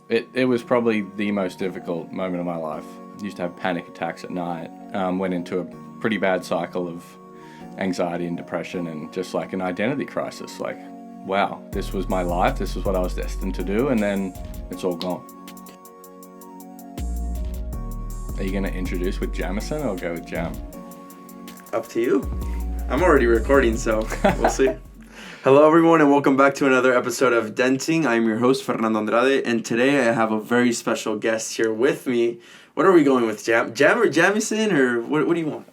It was probably the most difficult moment of my life. Used to have panic attacks at night. Went into a pretty bad cycle of anxiety and depression and just like an identity crisis. Like, wow, this was my life. This is what I was destined to do. And then it's all gone. Are you going to introduce with Jamison or go with Jam? Up to you. I'm already recording, so we'll see. Hello, everyone, and welcome back to another episode of Denting. I'm your host, Fernando Andrade, and today I have a very special guest here with me. What are we going with, Jam or Jamison, or what do you want?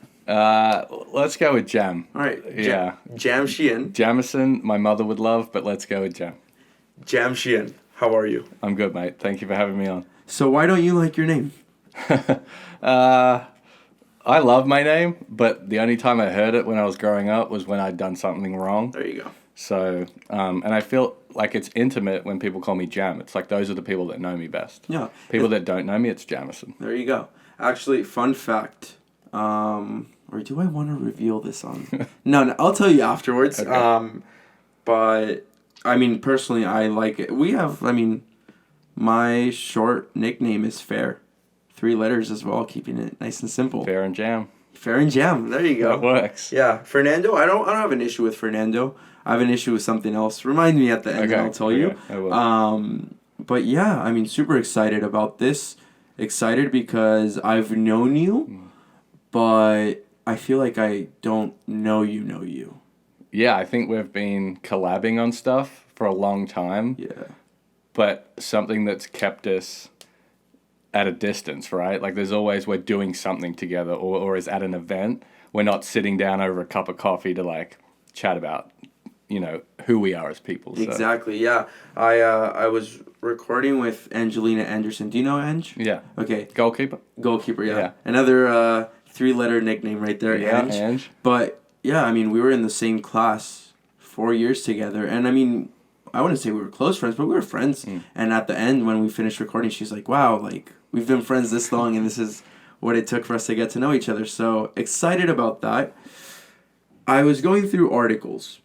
Let's go with Jam. All right. Yeah. Jam Sheahan. Jamison, my mother would love, but let's go with Jam. Jam Sheahan, how are you? I'm good, mate. Thank you for having me on. So why don't you like your name? I love my name, but the only time I heard it when I was growing up was when I'd done something wrong. There you go. So, and I feel like it's intimate when people call me Jam. It's like those are the people that know me best. Yeah. People that don't know me, it's Jamison. There you go. Actually, fun fact. Or do I want to reveal this on? No, I'll tell you afterwards. Okay. But I mean, personally, I like it. My short nickname is Fair. 3 letters as well, keeping it nice and simple. Fair and Jam. Fair and Jam. There you go. That works. Yeah, Fernando. I don't have an issue with Fernando. I have an issue with something else. Remind me at the end, and I'll tell you. I will. But yeah, I mean, super excited about this. Excited because I've known you, but I feel like I don't know you. Yeah, I think we've been collabing on stuff for a long time. Yeah. But something that's kept us at a distance, right? Like there's always we're doing something together or is at an event. We're not sitting down over a cup of coffee to like chat about, who we are as people. So. Exactly, yeah. I was recording with Angelina Anderson. Do you know Ange? Yeah. Okay. Goalkeeper, yeah. Another 3-letter nickname right there, yeah, Ange. But yeah, I mean, we were in the same class 4 years together. And I mean, I wouldn't say we were close friends, but we were friends. And at the end, when we finished recording, she's like, wow, like, we've been friends this long, and this is what it took for us to get to know each other. So excited about that. I was going through articles.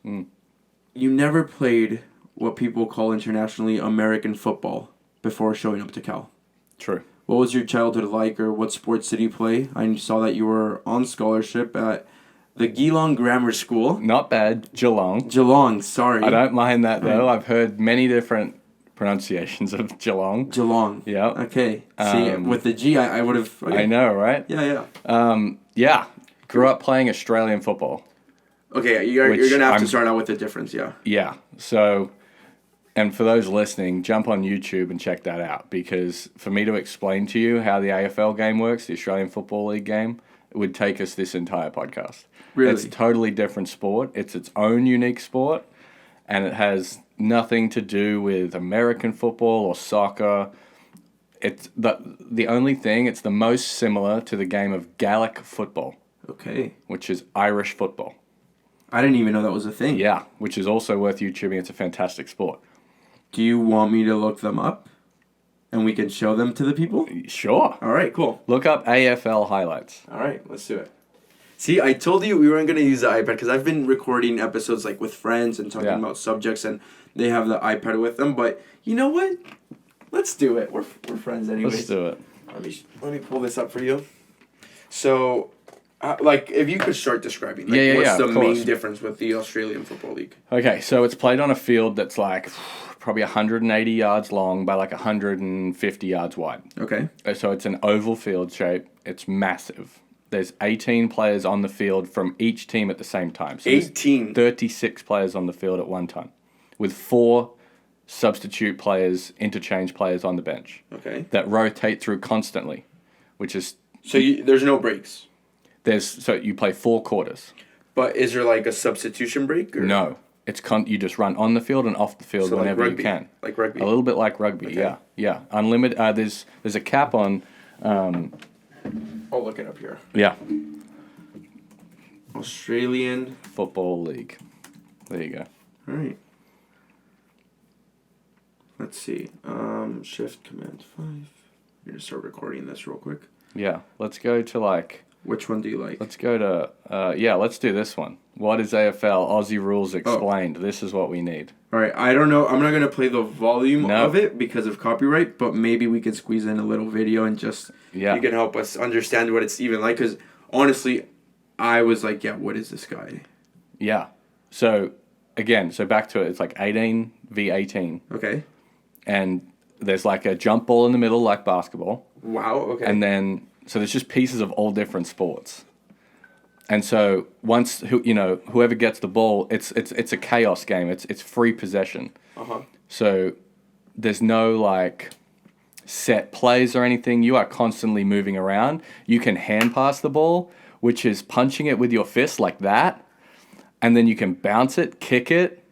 You never played what people call internationally American football before showing up to Cal. True. What was your childhood like, or what sports did you play? I saw that you were on scholarship at the Geelong Grammar School. Not bad. Geelong. Geelong, sorry. I don't mind that, though. I've heard many different pronunciations of Geelong. Geelong. Yeah. Okay. See, with the G, I would have... Okay. I know, right? Yeah. Yeah. Grew up playing Australian football. Okay, you're going to have to start out with the difference, yeah. Yeah. So, and for those listening, jump on YouTube and check that out, because for me to explain to you how the AFL game works, the Australian Football League game, it would take us this entire podcast. Really? It's a totally different sport. It's its own unique sport, and it has nothing to do with American football or soccer. It's the only thing, it's the most similar to the game of Gaelic football. Okay. Which is Irish football. I didn't even know that was a thing. Yeah, which is also worth YouTubing. It's a fantastic sport. Do you want me to look them up? And we can show them to the people? Sure. All right, cool. Look up AFL highlights. All right, let's do it. See, I told you we weren't going to use the iPad because I've been recording episodes like with friends and talking about subjects, and they have the iPad with them. But you know what? Let's do it. We're friends anyways. Let's do it. Let me pull this up for you. So, if you could start describing, what's the main difference with the Australian Football League? Okay, so it's played on a field that's like probably 180 yards long by like 150 yards wide. Okay. So it's an oval field shape. It's massive. There's 18 players on the field from each team at the same time. So 18? 36 players on the field at one time, with 4 substitute players, interchange players on the bench. Okay. That rotate through constantly, which is... So there's no breaks? So you play 4 quarters. But is there like a substitution break? Or? No. You just run on the field and off the field whenever you can. Like rugby? A little bit like rugby, okay. Yeah. Unlimited. There's a cap on... I'll look it up here. Yeah. Australian Football League. There you go. All right. Let's see. Shift Command 5. I'm going to start recording this real quick. Yeah. Let's go to like... Which one do you like? Let's go to... let's do this one. What is AFL? Aussie rules explained. This is what we need. All right, I don't know. I'm not going to play the volume No. of it because of copyright, but maybe we could squeeze in a little video and just... Yeah. You can help us understand what it's even like, because honestly, I was like, yeah, what is this guy? Yeah. So, again, back to it. It's like 18 v 18. Okay. And there's like a jump ball in the middle like basketball. Wow, okay. And then, so there's just pieces of all different sports. And so once, whoever gets the ball, it's a chaos game. It's free possession. Uh-huh. So there's no like set plays or anything. You are constantly moving around. You can hand pass the ball, which is punching it with your fist like that. And then you can bounce it, kick it.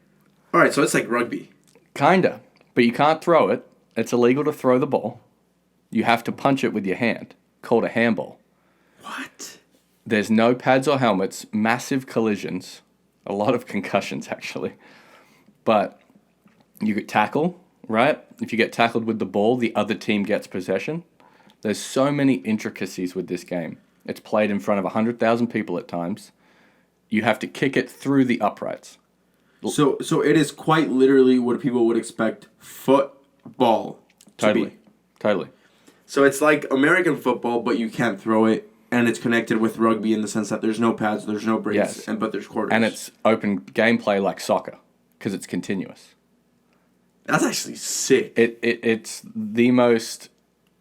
All right, so it's like rugby. Kinda. But you can't throw it. It's illegal to throw the ball. You have to punch it with your hand, called a handball. What? There's no pads or helmets, massive collisions, a lot of concussions actually. But you could tackle, right? If you get tackled with the ball, the other team gets possession. There's so many intricacies with this game. It's played in front of 100,000 people at times. You have to kick it through the uprights. So it is quite literally what people would expect football to be. Totally. So it's like American football, but you can't throw it. And it's connected with rugby in the sense that there's no pads, there's no breaks, Yes. but there's quarters. And it's open gameplay like soccer because it's continuous. That's actually sick. It's the most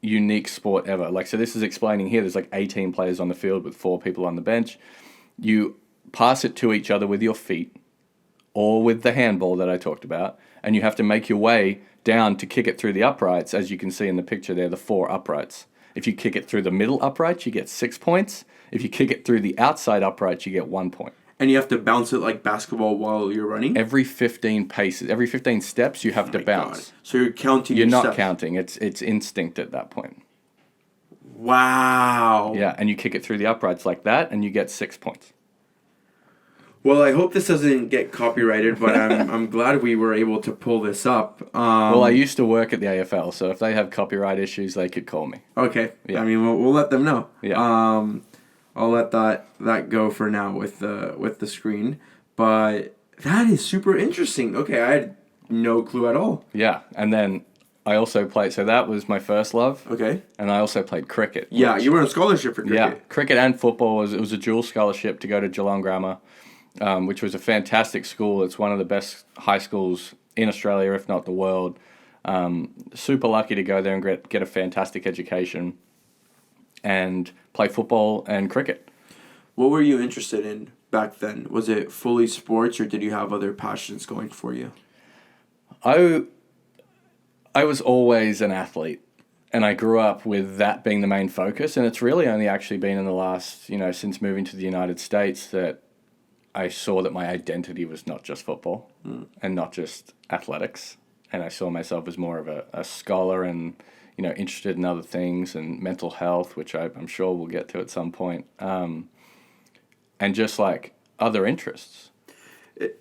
unique sport ever. Like, so this is explaining here, there's like 18 players on the field with 4 people on the bench. You pass it to each other with your feet or with the handball that I talked about, and you have to make your way down to kick it through the uprights. As you can see in the picture there, the 4 uprights. If you kick it through the middle upright, you get 6 points. If you kick it through the outside upright, you get 1 point. And you have to bounce it like basketball while you're running? Every 15 paces, every 15 steps, you have to bounce. God. So you're counting You're your not steps. counting. It's instinct at that point. Wow. Yeah, and you kick it through the uprights like that, and you get 6 points. Well, I hope this doesn't get copyrighted, but I'm glad we were able to pull this up. Well, I used to work at the AFL, so if they have copyright issues, they could call me. Okay. Yeah. I mean, we'll let them know. Yeah. I'll let that go for now with the screen. But that is super interesting. Okay, I had no clue at all. Yeah, and then I also played, so that was my first love. Okay. And I also played cricket. Yeah, you were on scholarship for cricket. Yeah, cricket and football. It was a dual scholarship to go to Geelong Grammar, which was a fantastic school. It's one of the best high schools in Australia, if not the world. Super lucky to go there and get a fantastic education and play football and cricket. What were you interested in back then? Was it fully sports, or did you have other passions going for you? I was always an athlete, and I grew up with that being the main focus, and it's really only actually been in the last, since moving to the United States that I saw that my identity was not just football and not just athletics, and I saw myself as more of a scholar and, interested in other things and mental health, which I'm sure we'll get to at some point, and just like other interests.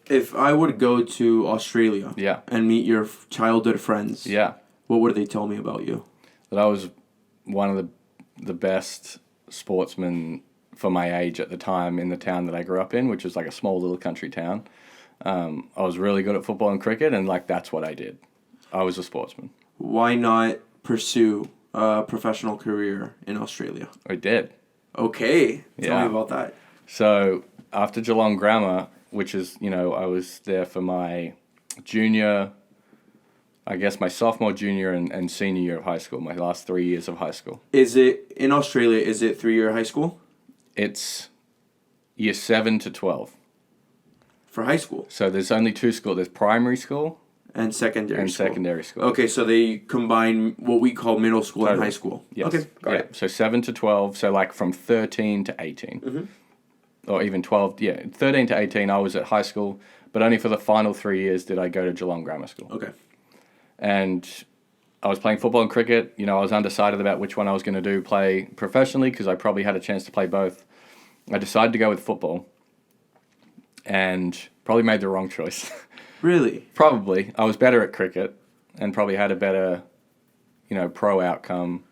If I would go to Australia Yeah. and meet your childhood friends, Yeah. what would they tell me about you? That I was one of the best sportsmen for my age at the time in the town that I grew up in, which was like a small little country town. I was really good at football and cricket, and that's what I did. I was a sportsman. Why not pursue a professional career in Australia? I did. Okay, tell Yeah. me about that. So after Geelong Grammar, which is, I was there for my junior, I guess my sophomore, junior, and senior year of high school, my last 3 years of high school. Is it, in Australia, is it 3-year high school? It's year 7 to 12. For high school? So there's only 2 schools. There's primary school And secondary school? secondary school. Okay, so they combine what we call middle school and high school. Yes. Okay, got it. So 7 to 12, so like from 13 to 18. Mm-hmm. Or even 12, 13 to 18 I was at high school, but only for the final 3 years did I go to Geelong Grammar School. Okay. And I was playing football and cricket. I was undecided about which one I was going to play professionally, because I probably had a chance to play both. I decided to go with football and probably made the wrong choice. Really? Probably. I was better at cricket and probably had a better, pro outcome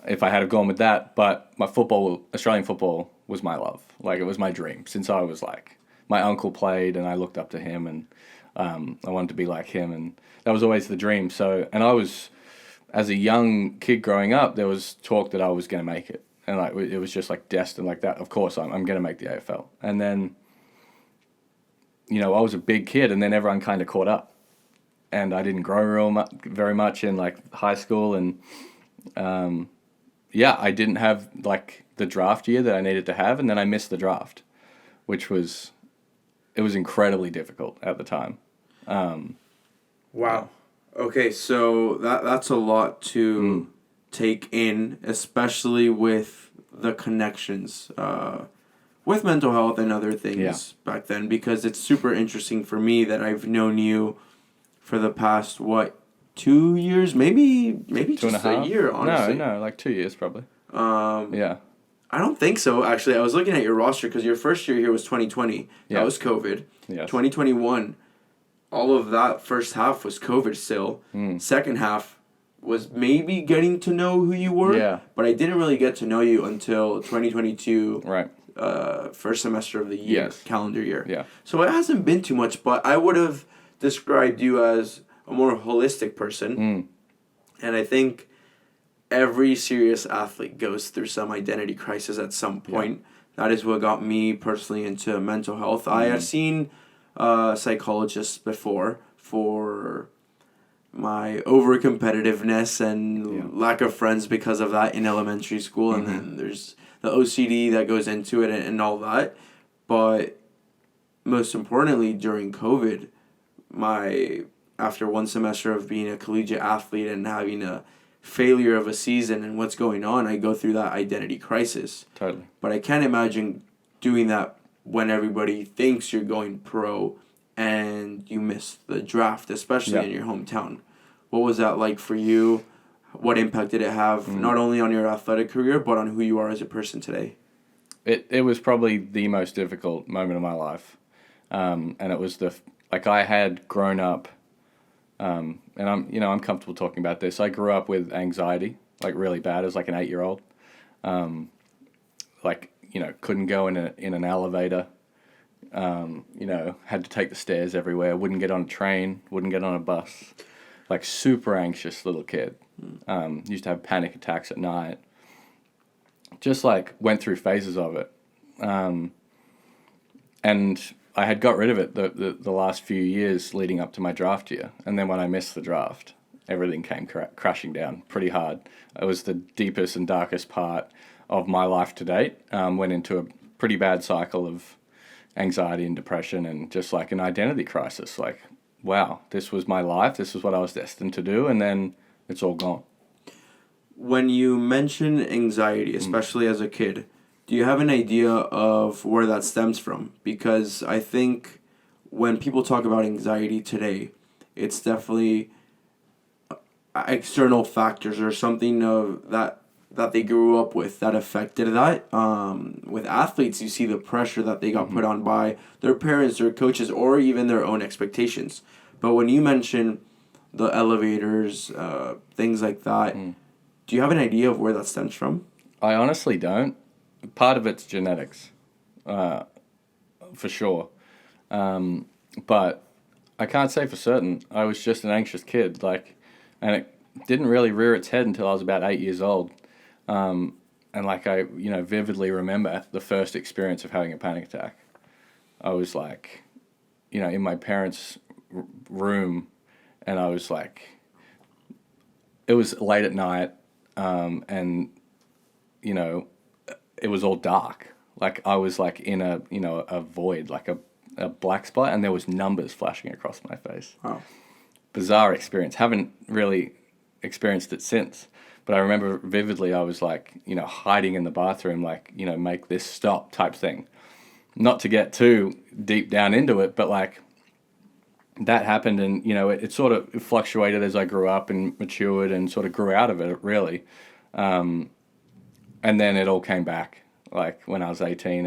if I had have gone with that. But my Australian football was my love. Like, it was my dream since I was like my uncle played, and I looked up to him, and I wanted to be like him, and that was always the dream. So, and I was, as a young kid growing up, there was talk that I was going to make it, and like it was just like destined like that. Of course, I'm going to make the AFL, and then, I was a big kid, and then everyone kind of caught up. And I didn't grow very much in like high school, and I didn't have like the draft year that I needed to have, and then I missed the draft, which was incredibly difficult at the time. Wow. Okay, so that's a lot to take in, especially with the connections with mental health and other things back then, because it's super interesting for me that I've known you for the past, 2 years? Maybe just a year, honestly. No, like 2 years probably. I don't think so, actually. I was looking at your roster because your first year here was 2020. Yeah. That was COVID. Yes. 2021, all of that first half was COVID still. Second half was maybe getting to know who you were. Yeah. But I didn't really get to know you until 2022. Right. First semester of the year, calendar year. Yeah. So it hasn't been too much, but I would have described you as a more holistic person. And I think every serious athlete goes through some identity crisis at some point. That is what got me personally into mental health. I had seen psychologists before for my over-competitiveness and lack of friends because of that in elementary school. And then there's the OCD that goes into it and all that. But most importantly, during COVID, after one semester of being a collegiate athlete and having a failure of a season and what's going on, I go through that identity crisis. Totally. But I can't imagine doing that when everybody thinks you're going pro and you miss the draft, especially in your hometown. What was that like for you? What impact did it have, not only on your athletic career, but on who you are as a person today? It was probably the most difficult moment of my life. And it was I had grown up, and I'm comfortable talking about this. I grew up with anxiety, like really bad as like an 8-year-old. Couldn't go in an elevator. Had to take the stairs everywhere. Wouldn't get on a train. Wouldn't get on a bus. Like super anxious little kid. Used to have panic attacks at night. Just like went through phases of it. And I had got rid of it the last few years leading up to my draft year. And then when I missed the draft, everything came crashing down pretty hard. It was the deepest and darkest part of my life to date. Went into a pretty bad cycle of anxiety and depression and just like an identity crisis. Like, wow, this was my life. This is what I was destined to do. And then it's all gone. When you mention anxiety, especially as a kid, do you have an idea of where that stems from? Because I think when people talk about anxiety today, it's definitely external factors or something that they grew up with that affected that. With athletes, you see the pressure that they got put on by their parents or coaches or even their own expectations. But when you mention the elevators, things like that, do you have an idea of where that stems from? I honestly don't. Part of it's genetics, for sure. But I can't say for certain. I was just an anxious kid, and it didn't really rear its head until I was about 8 years old. And I vividly remember the first experience of having a panic attack. I was in my parents' room, and I was it was late at night, and it was all dark. I was in a void, a black spot, and there was numbers flashing across my face. Wow. Bizarre experience. Haven't really experienced it since. But I remember vividly I was hiding in the bathroom, make this stop type thing. Not to get too deep down into it, but that happened, and it sort of fluctuated as I grew up and matured and sort of grew out of it really. And then it all came back, when I was 18,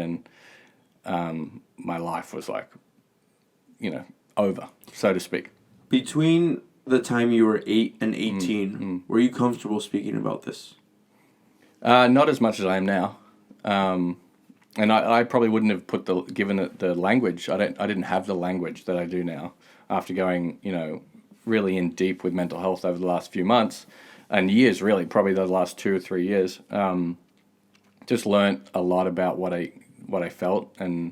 and my life was over, so to speak. Between the time you were 8 and 18, were you comfortable speaking about this? Not as much as I am now. and I probably wouldn't have given it the language. I didn't have the language that I do now after going, really in deep with mental health over the last few months and years, really, probably the last 2 or 3 years. Just learnt a lot about what I felt and,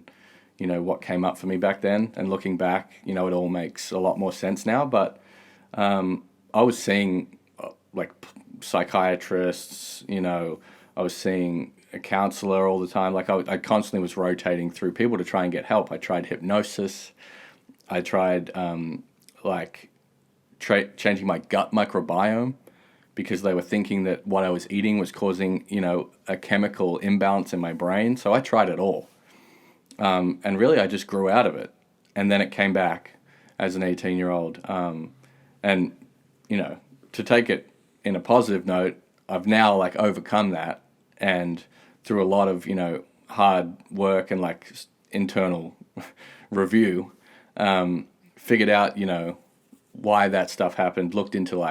what came up for me back then. And looking back, it all makes a lot more sense now. But I was seeing like psychiatrists, I was seeing a counselor all the time. Like I constantly was rotating through people to try and get help. I tried hypnosis. I tried changing my gut microbiome because they were thinking that what I was eating was causing, a chemical imbalance in my brain. So I tried it all. And really I just grew out of it. And then it came back as an 18-year-old. And, to take it in a positive note, I've now overcome that, and through a lot of, hard work and internal review, figured out, why that stuff happened, looked into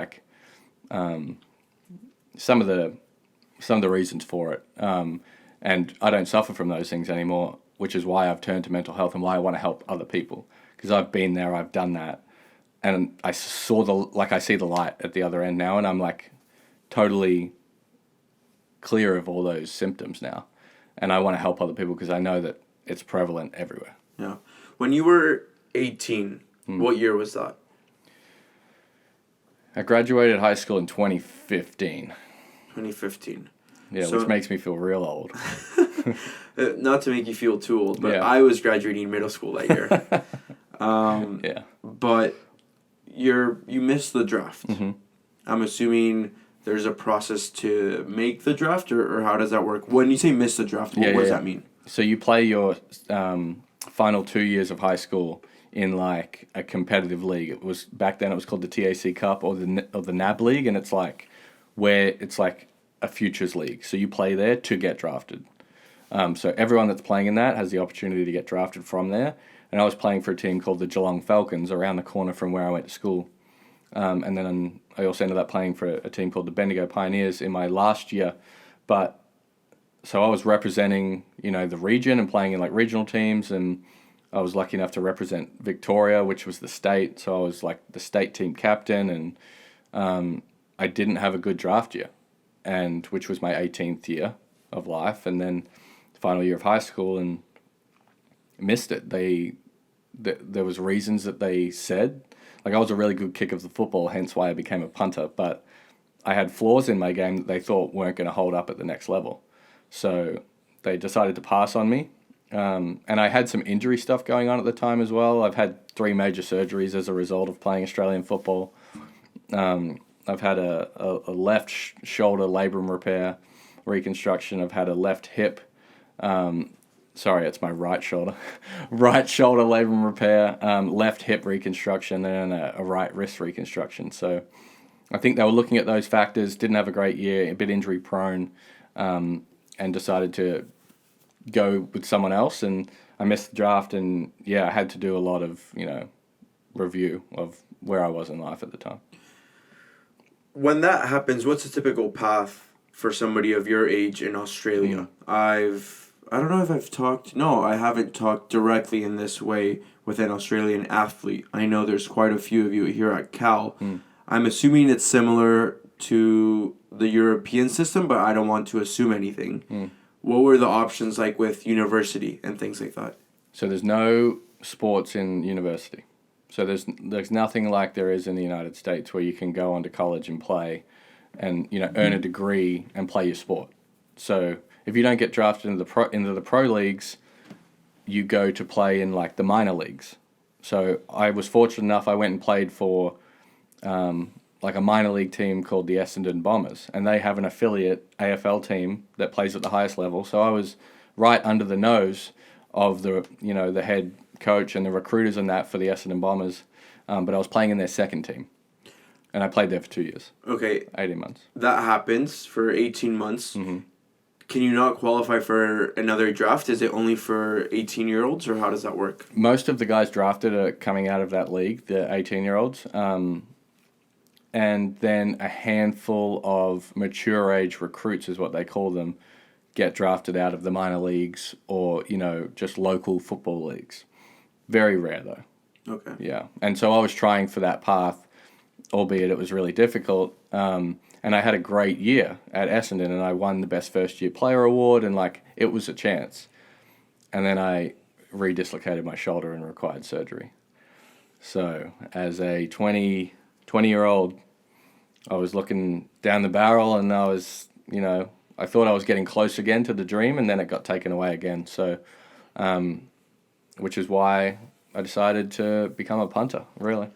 some of the reasons for it. And I don't suffer from those things anymore, which is why I've turned to mental health and why I want to help other people, because I've been there, I've done that. And I I see the light at the other end now, and I'm totally clear of all those symptoms now. And I want to help other people because I know that it's prevalent everywhere. Yeah. When you were 18, what year was that? I graduated high school in 2015. 2015. Yeah, which makes me feel real old. Not to make you feel too old, but yeah. I was graduating middle school that year. Yeah. But you missed the draft. Mm-hmm. I'm assuming there's a process to make the draft, or how does that work? When you say miss the draft, what does that mean? So you play your final 2 years of high school in a competitive league. Back then it was called the TAC Cup or the NAB League, and it's a futures league. So you play there to get drafted. So everyone that's playing in that has the opportunity to get drafted from there. And I was playing for a team called the Geelong Falcons around the corner from where I went to school. And then I also ended up playing for a team called the Bendigo Pioneers in my last year. So I was representing, the region and playing in regional teams, and I was lucky enough to represent Victoria, which was the state. So I was the state team captain, and I didn't have a good draft year, which was my 18th year of life, and then the final year of high school, and missed it. There was reasons that they said. I was a really good kicker of the football, hence why I became a punter, but I had flaws in my game that they thought weren't going to hold up at the next level. So they decided to pass on me. And I had some injury stuff going on at the time as well. I've had 3 major surgeries as a result of playing Australian football. I've had a left shoulder labrum repair reconstruction. I've had a left hip, sorry, it's my right shoulder. Right shoulder labrum repair, left hip reconstruction, and a right wrist reconstruction. So I think they were looking at those factors, didn't have a great year, a bit injury prone, and decided to go with someone else. And I missed the draft, and I had to do a lot of, review of where I was in life at the time. When that happens, what's a typical path for somebody of your age in Australia? I don't know if I haven't talked directly in this way with an Australian athlete. I know there's quite a few of you here at Cal. I'm assuming it's similar to the European system, but I don't want to assume anything. What were the options with university and things like that? So there's no sports in university. So there's nothing like there is in the United States where you can go on to college and play and earn a degree and play your sport. So if you don't get drafted into the pro leagues, you go to play in the minor leagues. So I was fortunate enough, I went and played for a minor league team called the Essendon Bombers, and they have an affiliate AFL team that plays at the highest level. So I was right under the nose of the head coach and the recruiters and that for the Essendon Bombers, but I was playing in their second team, and I played there for 2 years. Okay. 18 months. That happens for 18 months. Mm-hmm. Can you not qualify for another draft? Is it only for 18-year-olds, or how does that work? Most of the guys drafted are coming out of that league, the 18-year-olds, and then a handful of mature age recruits is what they call them, get drafted out of the minor leagues or, just local football leagues. Very rare, though. Okay. Yeah. And so I was trying for that path, albeit it was really difficult. And I had a great year at Essendon, and I won the Best First Year Player Award, and, it was a chance. And then I redislocated my shoulder and required surgery. So as a 20-year-old, I was looking down the barrel, and I was, I thought I was getting close again to the dream, and then it got taken away again. So, which is why I decided to become a punter, really.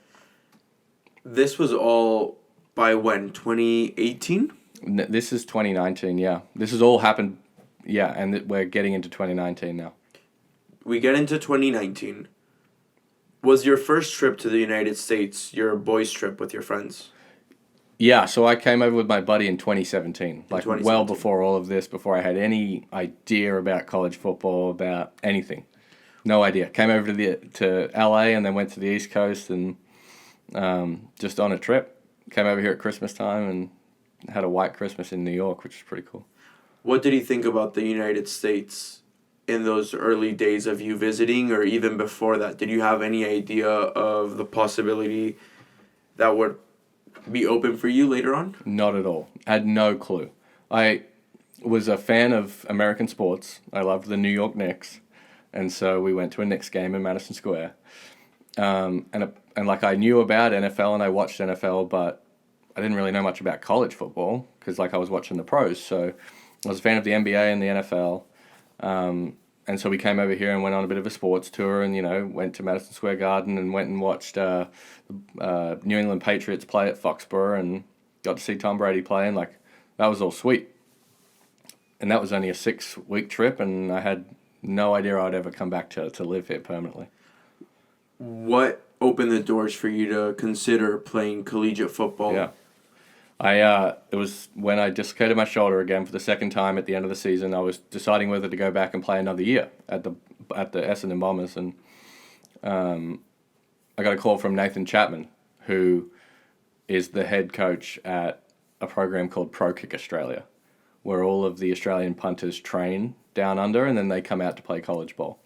This was all by when? 2018? This is 2019, yeah. This has all happened, yeah, and we're getting into 2019 now. We get into 2019. Was your first trip to the United States your boys' trip with your friends? Yeah, so I came over with my buddy in 2017, well 2017. before all of this, before I had any idea about college football, about anything. No idea. Came over to LA and then went to the East Coast and just on a trip. Came over here at Christmas time and had a white Christmas in New York, which is pretty cool. What did he think about the United States in those early days of you visiting, or even before that? Did you have any idea of the possibility that would be open for you later on? Not at all. I had no clue. I was a fan of American sports. I loved the New York Knicks, and so we went to a Knicks game in Madison Square. And I knew about NFL and I watched NFL, but I didn't really know much about college football because I was watching the pros. So I was a fan of the NBA and the NFL. And so we came over here and went on a bit of a sports tour and, went to Madison Square Garden and went and watched New England Patriots play at Foxborough and got to see Tom Brady play, and that was all sweet. And that was only a 6-week trip, and I had no idea I'd ever come back to live here permanently. What opened the doors for you to consider playing collegiate football? Yeah. It was when I dislocated my shoulder again for the second time at the end of the season. I was deciding whether to go back and play another year at the Essendon Bombers, and I got a call from Nathan Chapman, who is the head coach at a program called Pro Kick Australia, where all of the Australian punters train down under, and then they come out to play college ball.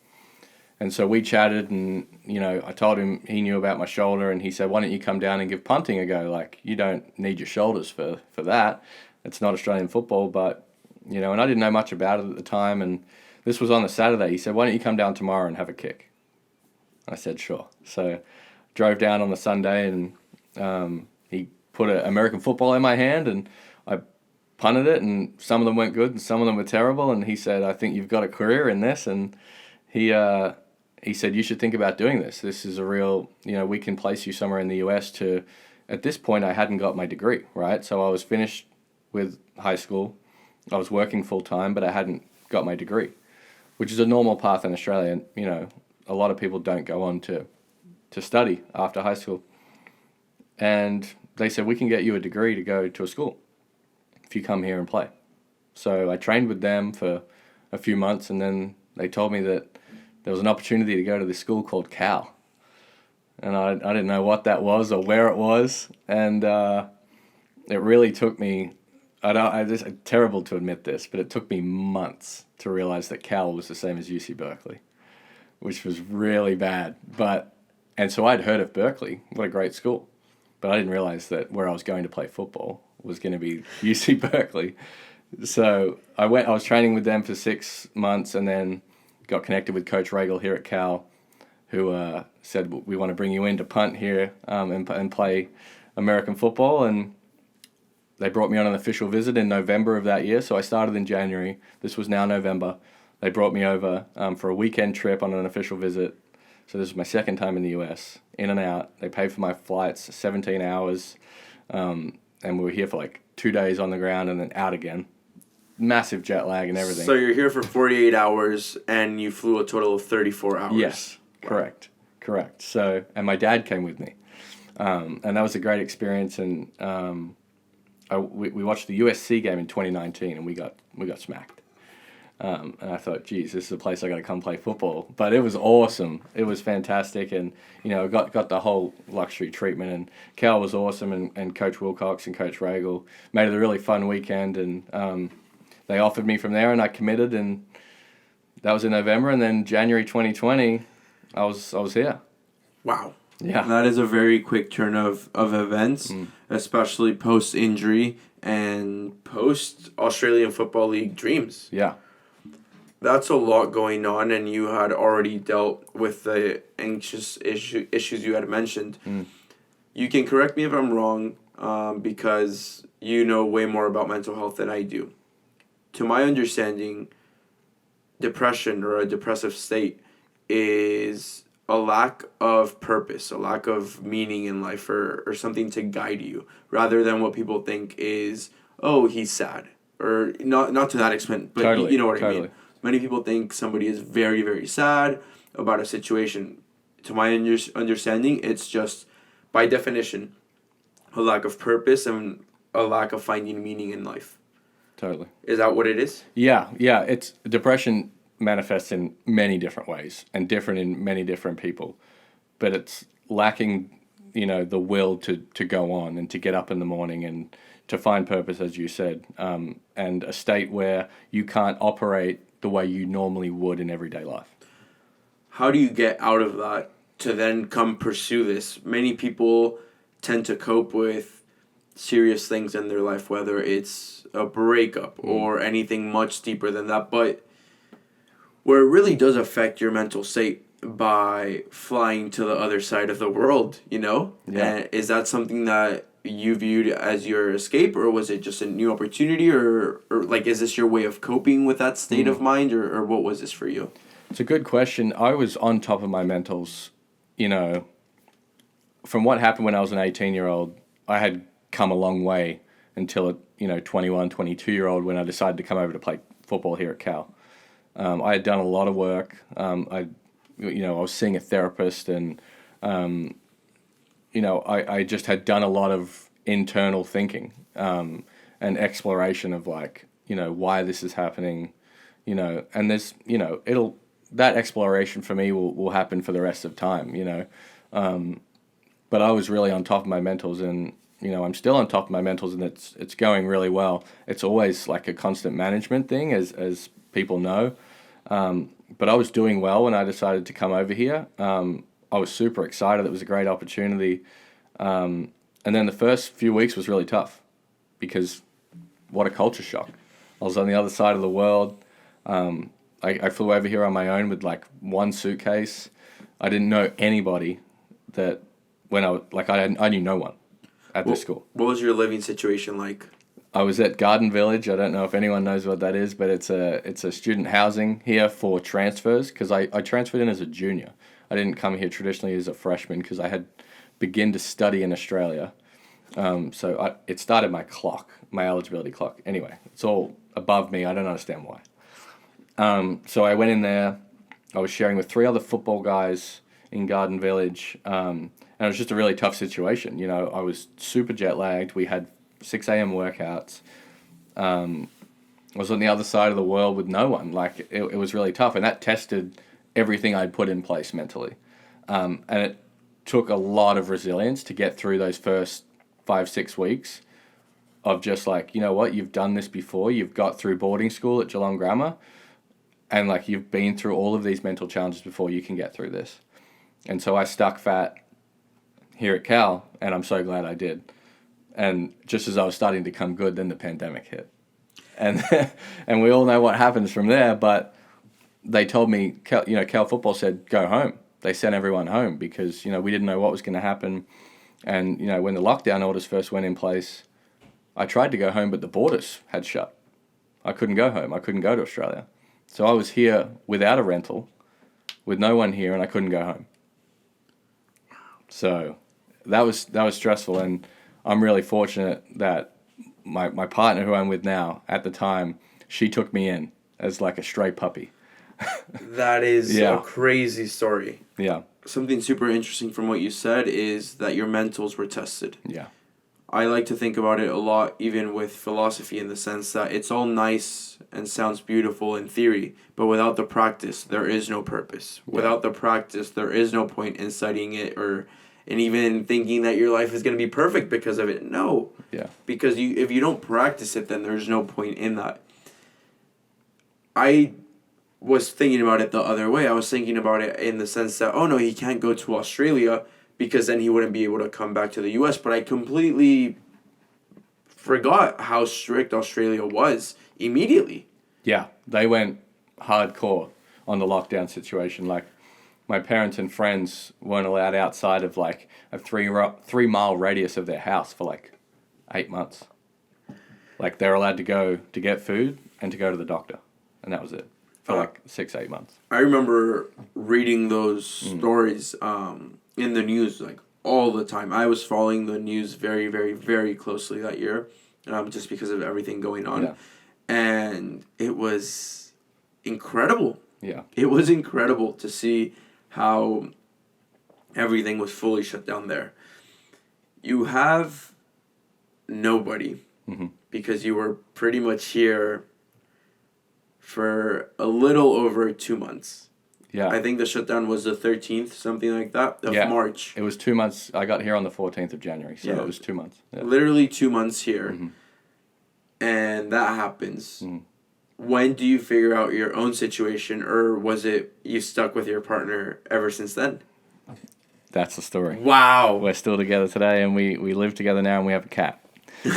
And so we chatted, and, I told him he knew about my shoulder, and he said, why don't you come down and give punting a go? You don't need your shoulders for that. It's not Australian football, but, and I didn't know much about it at the time, and this was on the Saturday. He said, why don't you come down tomorrow and have a kick? I said, sure. So drove down on the Sunday, and he put an American football in my hand, and I punted it, and some of them went good, and some of them were terrible, and he said, I think you've got a career in this, and he said, you should think about doing this. This is a real, we can place you somewhere in the US to, at this point, I hadn't got my degree, right? So I was finished with high school. I was working full-time, but I hadn't got my degree, which is a normal path in Australia. A lot of people don't go on to study after high school. And they said, we can get you a degree to go to a school if you come here and play. So I trained with them for a few months, and then they told me that there was an opportunity to go to this school called Cal. And I didn't know what that was or where it was. And it really took me, it's terrible to admit this, but it took me months to realize that Cal was the same as UC Berkeley, which was really bad. And so I'd heard of Berkeley, what a great school. But I didn't realize that where I was going to play football was going to be UC Berkeley. So I was training with them for 6 months, and then got connected with Coach Regal here at Cal, who said, we want to bring you in to punt here and play American football. And they brought me on an official visit in November of that year. So I started in January. This was now November. They brought me over for a weekend trip on an official visit. So this was my second time in the US, in and out. They paid for my flights, 17 hours. And we were here for 2 days on the ground and then out again. Massive jet lag and everything. So you're here for 48 hours and you flew a total of 34 hours. Yes, correct. So, and my dad came with me. And that was a great experience. And we watched the USC game in 2019 and we got smacked. And I thought, geez, this is a place I got to come play football. But it was awesome. It was fantastic. And, got the whole luxury treatment. And Cal was awesome. And Coach Wilcox and Coach Regal made it a really fun weekend. And they offered me from there, and I committed, and that was in November, and then January 2020, I was here. Wow. Yeah. That is a very quick turn of events, especially post-injury and post-Australian Football League dreams. Yeah. That's a lot going on, and you had already dealt with the anxious issues you had mentioned. You can correct me if I'm wrong, because you know way more about mental health than I do. To my understanding, depression or a depressive state is a lack of purpose, a lack of meaning in life, or something to guide you, rather than what people think is, oh, he's sad. Or not to that extent, but Totally, you know what I totally. mean. Many people think somebody is very, very sad about a situation. To my understanding, it's just, by definition, a lack of purpose and a lack of finding meaning in life. Totally. Is that what it is? Yeah. It's depression manifests in many different ways and different in many different people, but it's lacking, the will to go on and to get up in the morning and to find purpose, as you said, and a state where you can't operate the way you normally would in everyday life. How do you get out of that to then come pursue this? Many people tend to cope with serious things in their life, whether it's a breakup or anything much deeper than that, but where it really does affect your mental state by flying to the other side of the world, Yeah. And is that something that you viewed as your escape, or was it just a new opportunity, or like, is this your way of coping with that state of mind, or what was this for you? It's a good question. I was on top of my mentals, from what happened when I was an 18-year-old, I had come a long way until a 21, 22-year-old when I decided to come over to play football here at Cal. I had done a lot of work. I was seeing a therapist, and I just had done a lot of internal thinking and exploration of why this is happening, and there's that exploration for me will happen for the rest of time, but I was really on top of my mentals, and I'm still on top of my mentals, and it's going really well. It's always like a constant management thing, as people know. But I was doing well when I decided to come over here. I was super excited. It was a great opportunity. And then the first few weeks was really tough because what a culture shock. I was on the other side of the world. I flew over here on my own with one suitcase. I didn't know anybody I knew no one at this school. What was your living situation like? I was at Garden Village. I don't know if anyone knows what that is, but it's a student housing here for transfers, because I transferred in as a junior. I didn't come here traditionally as a freshman because I had begun to study in Australia. So it started my eligibility clock. Anyway, it's all above me. I don't understand why. So I went in there. I was sharing with 3 other football guys in Garden Village, and it was just a really tough situation. I was super jet lagged. We had 6 a.m. workouts. I was on the other side of the world with no one. It was really tough, and that tested everything I'd put in place mentally. And it took a lot of resilience to get through those first 5-6 weeks of just you've done this before. You've got through boarding school at Geelong Grammar, and you've been through all of these mental challenges before. You can get through this. And so I stuck fat here at Cal, and I'm so glad I did. And just as I was starting to come good, then the pandemic hit. And and we all know what happens from there, but they told me, Cal football said, go home. They sent everyone home because, we didn't know what was going to happen. And, when the lockdown orders first went in place, I tried to go home, but the borders had shut. I couldn't go home. I couldn't go to Australia. So I was here without a rental, with no one here, and I couldn't go home. So that was stressful, and I'm really fortunate that my partner, who I'm with now, at the time, she took me in as a stray puppy. That is a crazy story. Yeah. Something super interesting from what you said is that your mentals were tested. Yeah. I like to think about it a lot, even with philosophy, in the sense that it's all nice and sounds beautiful in theory, but without the practice, there is no purpose. Yeah. Without the practice, there is no point in studying it and even thinking that your life is going to be perfect because of it. No. Yeah. Because if you don't practice it, then there's no point in that. I was thinking about it the other way. I was thinking about it in the sense that, oh no, he can't go to Australia because then he wouldn't be able to come back to the US. But I completely forgot how strict Australia was immediately. Yeah, they went hardcore on the lockdown situation. Like, my parents and friends weren't allowed outside of like a 3 mile radius of their house for like 8 months. Like, they're allowed to go to get food and to go to the doctor, and that was it for like 6-8 months. I remember reading those stories in the news like all the time. I was following the news very, very, very closely that year, just because of everything going on. Yeah. And it was incredible. Yeah. It was incredible to see how everything was fully shut down there. You have nobody because you were pretty much here for a little over 2 months. Yeah. I think the shutdown was the 13th, something like that, of March. It was 2 months. I got here on the 14th of January, so it was 2 months. Yeah. Literally 2 months here. And that happens. When do you figure out your own situation, or was it you stuck with your partner ever since then? That's the story. Wow. We're still together today, and we live together now, and we have a cat.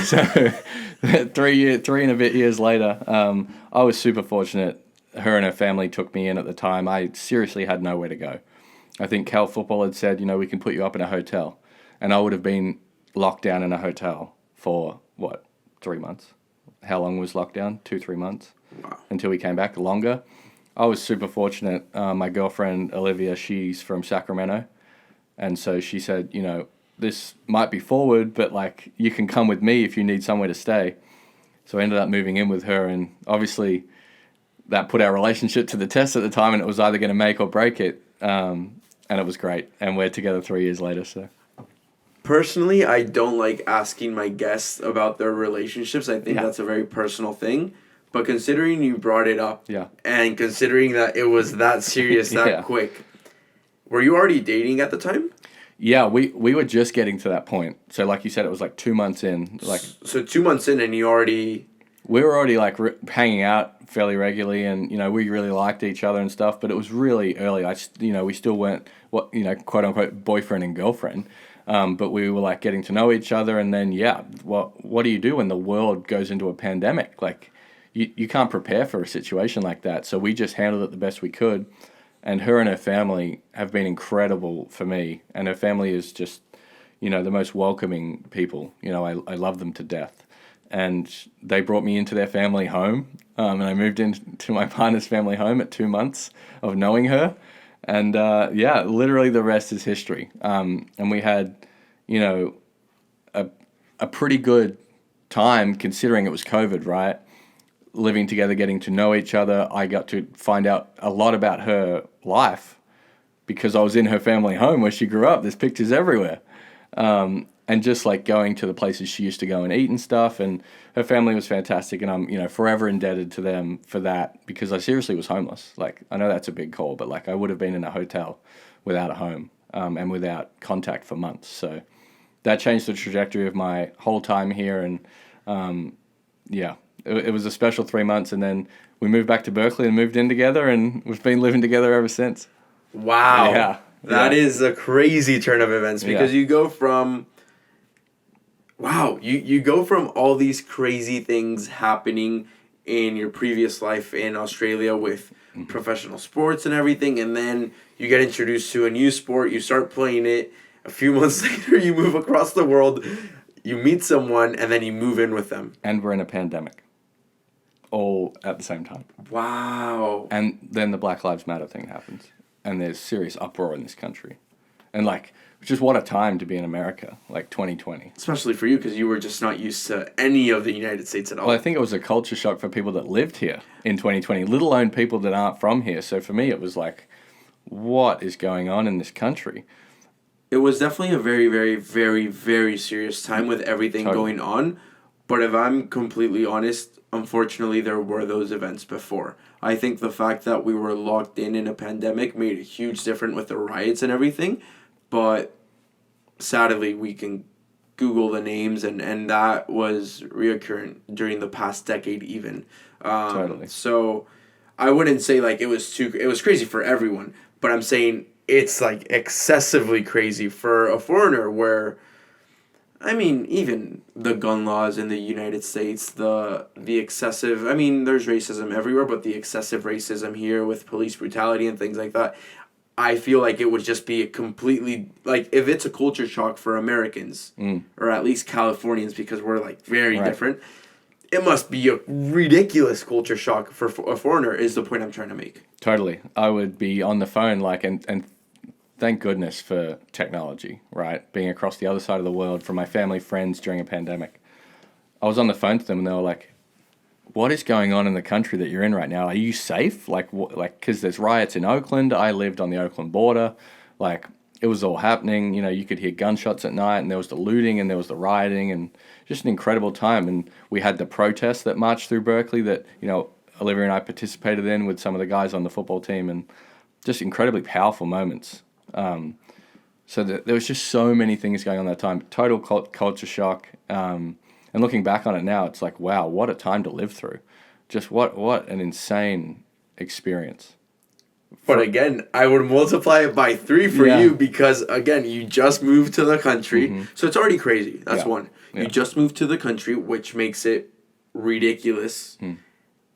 So 3 and a bit years later, I was super fortunate. Her and her family took me in at the time. I seriously had nowhere to go. I think Cal Football had said, we can put you up in a hotel. And I would have been locked down in a hotel for, 3 months? How long was lockdown? 2-3 months? Wow. Until we came back, longer. I was super fortunate. My girlfriend, Olivia, she's from Sacramento. And so she said, this might be forward, but like, you can come with me if you need somewhere to stay. So I ended up moving in with her, and obviously that put our relationship to the test at the time, and it was either going to make or break it. And it was great. And we're together 3 years later, so. Personally, I don't like asking my guests about their relationships. I think that's a very personal thing. But considering you brought it up, and considering that it was that serious that quick, were you already dating at the time? Yeah, we were just getting to that point. So like you said, it was like 2 months in. So 2 months in, and you already... We were already like hanging out fairly regularly, and we really liked each other and stuff. But it was really early. We still weren't quote unquote boyfriend and girlfriend. But we were like getting to know each other, and then what do you do when the world goes into a pandemic? Like, you can't prepare for a situation like that. So we just handled it the best we could. And her and her family have been incredible for me. And her family is just, the most welcoming people. I love them to death. And they brought me into their family home. And I moved into my partner's family home at 2 months of knowing her. And literally the rest is history. And we had, a pretty good time considering it was COVID, right? Living together, getting to know each other. I got to find out a lot about her life because I was in her family home where she grew up. There's pictures everywhere. And just like going to the places she used to go and eat and stuff. And her family was fantastic. And I'm, forever indebted to them for that because I seriously was homeless. Like, I know that's a big call, but like I would have been in a hotel without a home and without contact for months. So that changed the trajectory of my whole time here. And it was a special 3 months. And then we moved back to Berkeley and moved in together, and we've been living together ever since. Wow. Yeah. That is a crazy turn of events because you go from... Wow, you go from all these crazy things happening in your previous life in Australia with professional sports and everything, and then you get introduced to a new sport, you start playing it, a few months later you move across the world, you meet someone, and then you move in with them. And we're in a pandemic. All at the same time. Wow. And then the Black Lives Matter thing happens, and there's serious uproar in this country. And just what a time to be in America, 2020. Especially for you, because you were just not used to any of the United States at all. Well, I think it was a culture shock for people that lived here in 2020, let alone people that aren't from here. So for me, it was like, what is going on in this country? It was definitely a very, very, very, very serious time with everything going on. But if I'm completely honest, unfortunately, there were those events before. I think the fact that we were locked in a pandemic made a huge difference with the riots and everything. But sadly, we can Google the names, and that was reoccurring during the past decade even. Totally. So I wouldn't say like it was crazy for everyone, but I'm saying it's like excessively crazy for a foreigner where, I mean, even the gun laws in the United States, the excessive, I mean, there's racism everywhere, but the excessive racism here with police brutality and things like that, I feel like it would just be a completely, like, if it's a culture shock for Americans, or at least Californians, because we're, like, very different, it must be a ridiculous culture shock for a foreigner, is the point I'm trying to make. Totally. I would be on the phone, like, and thank goodness for technology, right? Being across the other side of the world from my family, friends during a pandemic. I was on the phone to them and they were like, what is going on in the country that you're in right now? Are you safe? Like, because there's riots in Oakland. I lived on the Oakland border. Like, it was all happening. You know, you could hear gunshots at night, and there was the looting and there was the rioting, and just an incredible time. And we had the protests that marched through Berkeley that, you know, Olivia and I participated in with some of the guys on the football team, and just incredibly powerful moments. So there was just so many things going on that time. Total culture shock. And looking back on it now, it's like, wow, what a time to live through. Just what an insane experience. But again, I would multiply it by 3 for you because, again, you just moved to the country. So it's already crazy. That's one. You just moved to the country, which makes it ridiculous. And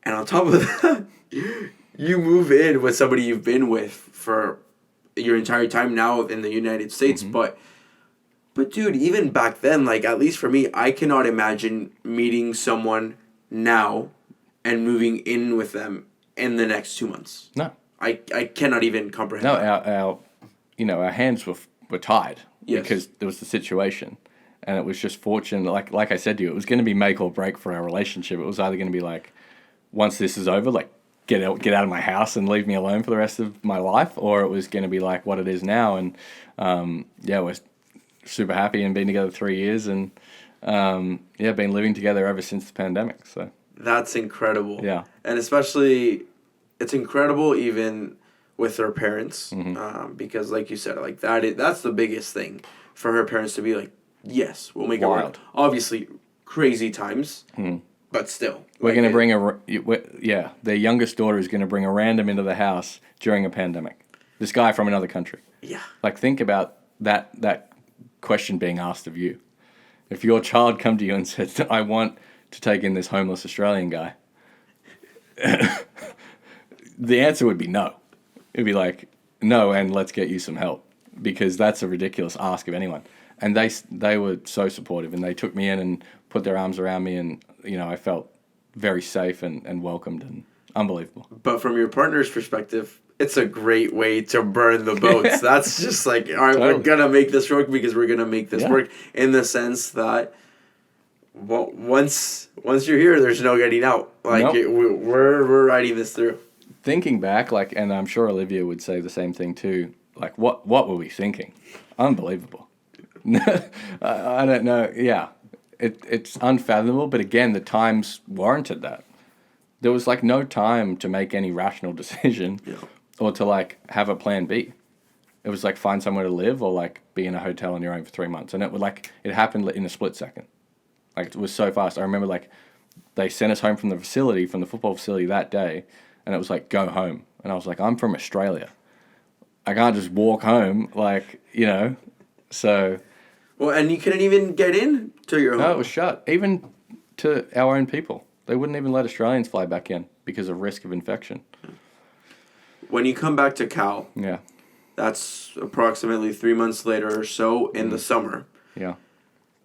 on top of that, you move in with somebody you've been with for your entire time now in the United States. But dude, even back then, like, at least for me, I cannot imagine meeting someone now and moving in with them in the next 2 months. No. I cannot even comprehend that. Our hands were tied Yes. because there was the situation. And it was just fortunate, like I said to you, it was going to be make or break for our relationship. It was either going to be like, once this is over, like, get out of my house and leave me alone for the rest of my life, or it was going to be like what it is now. And we're super happy and been together 3 years, and been living together ever since the pandemic. So that's incredible. Yeah, and especially it's incredible even with her parents, because like you said, like that's the biggest thing for her parents to be like, yes, we'll make it work. Obviously, crazy times, but still, we're going to bring their youngest daughter is going to bring a random into the house during a pandemic. This guy from another country. Yeah, like think about that question being asked of you. If your child come to you and said, I want to take in this homeless Australian guy, the answer would be no. It'd be like, no, and let's get you some help, because that's a ridiculous ask of anyone. And they were so supportive, and they took me in and put their arms around me, and, you know, I felt very safe and welcomed and unbelievable. But from your partner's perspective, it's a great way to burn the boats. That's just like, all right, totally. We're going to make this work because we're going to make this work, in the sense that, well, once you're here, there's no getting out. Like, we're riding this through. Thinking back, like, and I'm sure Olivia would say the same thing too, like, what were we thinking? Unbelievable. I don't know. Yeah, it's unfathomable, but again, the times warranted that. There was, like, no time to make any rational decision. Yeah. Or to, like, have a plan B. It was like find somewhere to live, or like be in a hotel on your own for 3 months. And it happened in a split second. Like, it was so fast. I remember, like, they sent us home from the football facility that day, and it was like, go home. And I was like, I'm from Australia. I can't just walk home, like, you know, so. Well, and you couldn't even get in to your home. No, it was shut. Even to our own people. They wouldn't even let Australians fly back in because of risk of infection. When you come back to Cal, that's approximately 3 months later or so in the summer. Yeah.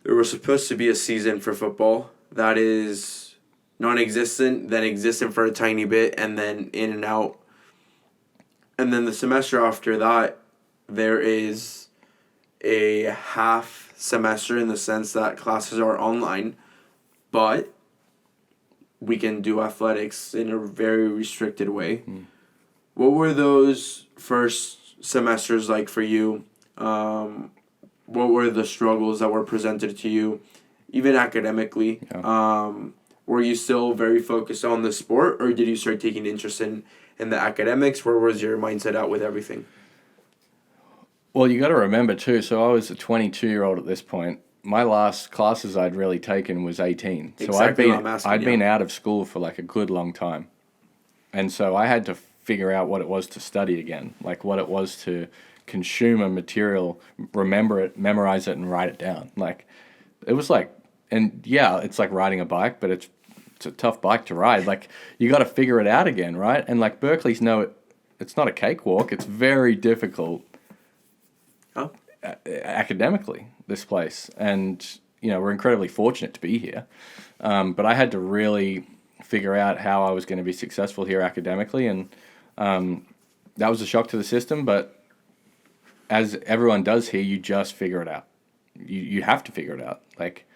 There was supposed to be a season for football that is non-existent, then existent for a tiny bit, and then in and out. And then the semester after that, there is a half semester in the sense that classes are online, but we can do athletics in a very restricted way. What were those first semesters like for you? What were the struggles that were presented to you, even academically? Yeah. Were you still very focused on the sport, or did you start taking interest in the academics? Where was your mindset at with everything? Well, you got to remember too, so I was a 22-year-old at this point. My last classes I'd really taken was 18. So exactly I'd been out of school for like a good long time. And so I had to figure out what it was to study again, like what it was to consume a material, remember it, memorize it, and write it down. Like, it was like, and yeah, it's like riding a bike, but it's a tough bike to ride. Like, you got to figure it out again, right? And like Berkeley's it's not a cakewalk. It's very difficult academically, this place. And, you know, we're incredibly fortunate to be here. But I had to really figure out how I was going to be successful here academically. And that was a shock to the system. But as everyone does here, you just figure it out. You have to figure it out. Like,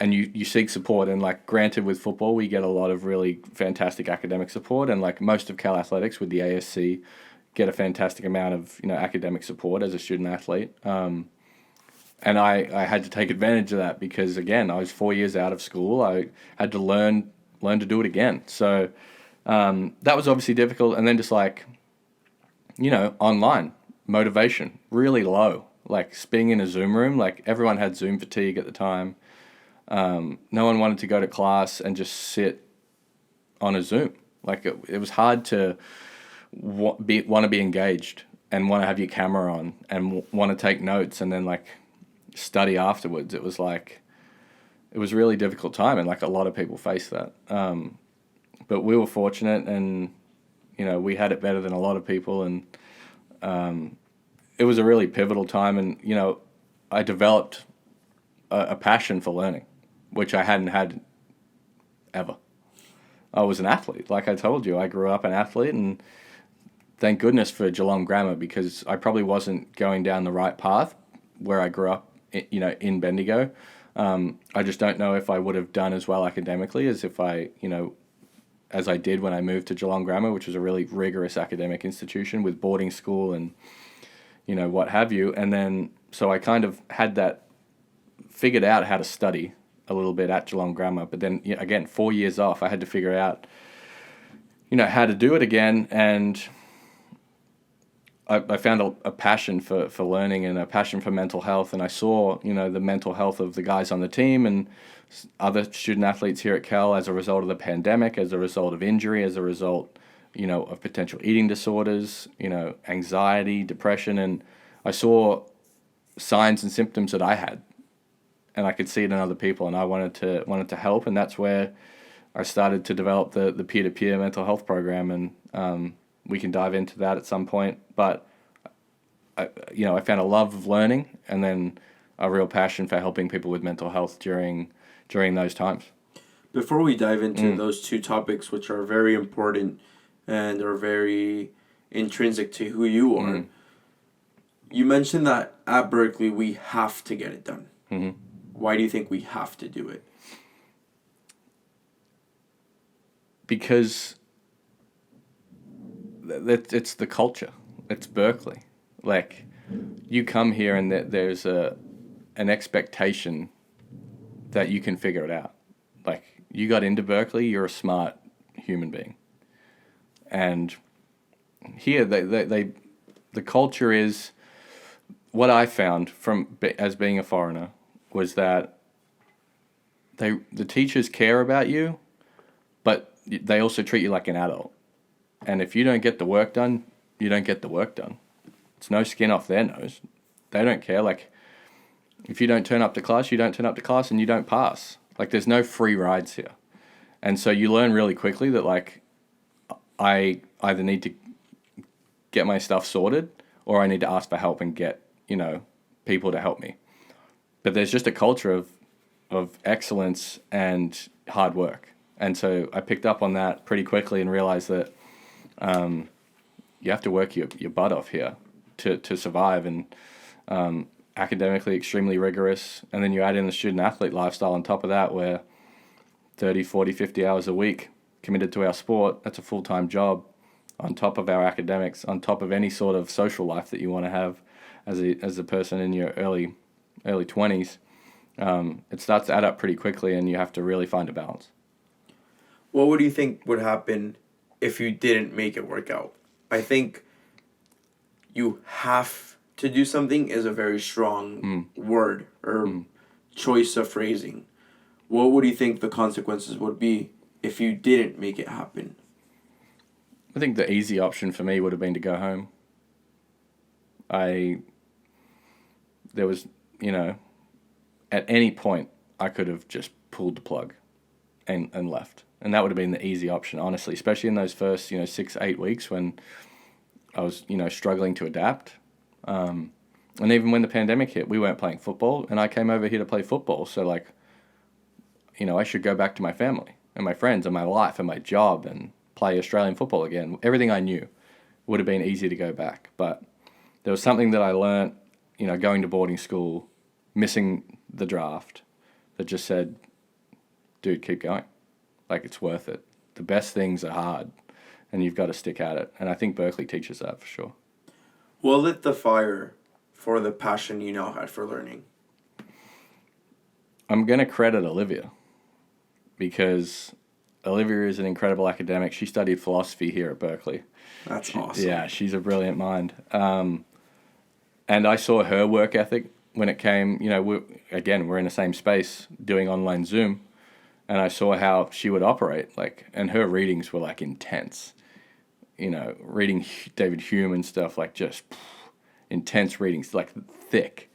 and you seek support. And like, granted, with football, we get a lot of really fantastic academic support. And like most of Cal Athletics with the ASC get a fantastic amount of, you know, academic support as a student athlete. And I had to take advantage of that because, again, I was 4 years out of school. I had to learn to do it again. So that was obviously difficult. And then just like, you know, online, motivation, really low. Like, being in a Zoom room, like everyone had Zoom fatigue at the time. No one wanted to go to class and just sit on a Zoom. Like, it was hard to want to be engaged and want to have your camera on and want to take notes and then like study afterwards. It was like, it was a really difficult time, and like a lot of people face that. But we were fortunate, and, you know, we had it better than a lot of people, and it was a really pivotal time. And, you know, I developed a passion for learning, which I hadn't had ever. I was an athlete. Like I told you, I grew up an athlete, and thank goodness for Geelong Grammar, because I probably wasn't going down the right path where I grew up, you know, in Bendigo. I just don't know if I would have done as well academically as if I, you know, as I did when I moved to Geelong Grammar, which was a really rigorous academic institution with boarding school and, you know, what have you. And then, so I kind of had that, figured out how to study a little bit at Geelong Grammar. But then, you know, again, 4 years off, I had to figure out, you know, how to do it again. And I found a passion for learning and a passion for mental health. And I saw, you know, the mental health of the guys on the team and other student athletes here at Cal as a result of the pandemic, as a result of injury, as a result, you know, of potential eating disorders, you know, anxiety, depression. And I saw signs and symptoms that I had, and I could see it in other people, and I wanted to help. And that's where I started to develop the peer-to-peer mental health program. And we can dive into that at some point. But I found a love of learning, and then a real passion for helping people with mental health during those times. Before we dive into those two topics, which are very important and are very intrinsic to who you are, you mentioned that at Berkeley we have to get it done. Mm-hmm. Why do you think we have to do it? Because it's the culture. It's Berkeley. Like, you come here and there's an expectation that you can figure it out. Like, you got into Berkeley, you're a smart human being. And here, the culture is, what I found as being a foreigner was that the teachers care about you, but they also treat you like an adult. And if you don't get the work done, you don't get the work done. It's no skin off their nose. They don't care. Like, if you don't turn up to class, you don't turn up to class and you don't pass. Like, there's no free rides here. And so you learn really quickly that, like, I either need to get my stuff sorted or I need to ask for help and get, you know, people to help me. But there's just a culture of excellence and hard work. And so I picked up on that pretty quickly and realized that you have to work your butt off here to survive. And academically extremely rigorous. And then you add in the student athlete lifestyle on top of that, where 30, 40, 50 hours a week committed to our sport. That's a full-time job on top of our academics, on top of any sort of social life that you want to have as a person in your early 20s. It starts to add up pretty quickly, and you have to really find a balance. What would you think would happen if you didn't make it work out? I think you have to do something is a very strong word or choice of phrasing. What would you think the consequences would be if you didn't make it happen? I think the easy option for me would have been to go home. There was, at any point I could have just pulled the plug and left. And that would have been the easy option, honestly, especially in those first, 6-8 weeks when I was, struggling to adapt. And even when the pandemic hit, we weren't playing football, and I came over here to play football. So, I should go back to my family and my friends and my life and my job and play Australian football again. Everything I knew would have been easy to go back. But there was something that I learnt, going to boarding school, missing the draft, that just said, dude, keep going. It's worth it. The best things are hard, and you've got to stick at it. And I think Berkeley teaches that for sure. What lit the fire for the passion you now had for learning? I'm going to credit Olivia, because Olivia is an incredible academic. She studied philosophy here at Berkeley. That's awesome. Yeah, she's a brilliant mind. And I saw her work ethic when it came, we're in the same space doing online Zoom. And I saw how she would operate, and her readings were intense. Reading David Hume and stuff, just intense readings, thick.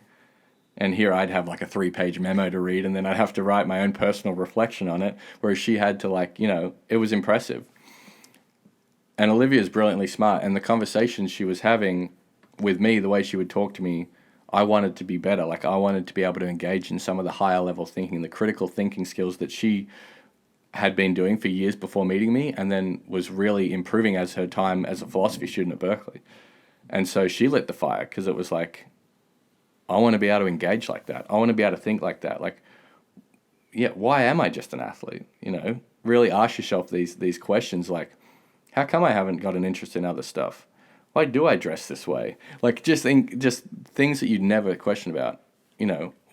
And here I'd have a 3-page memo to read, and then I'd have to write my own personal reflection on it, whereas she had to it was impressive. And Olivia's brilliantly smart, and the conversations she was having with me, the way she would talk to me, I wanted to be better. I wanted to be able to engage in some of the higher level thinking, the critical thinking skills that she had been doing for years before meeting me, and then was really improving as her time as a philosophy student at Berkeley. And so she lit the fire, because it was I want to be able to engage like that. I want to be able to think like that. Why am I just an athlete? Really ask yourself these questions, how come I haven't got an interest in other stuff? Why do I dress this way? Just things that you'd never question about.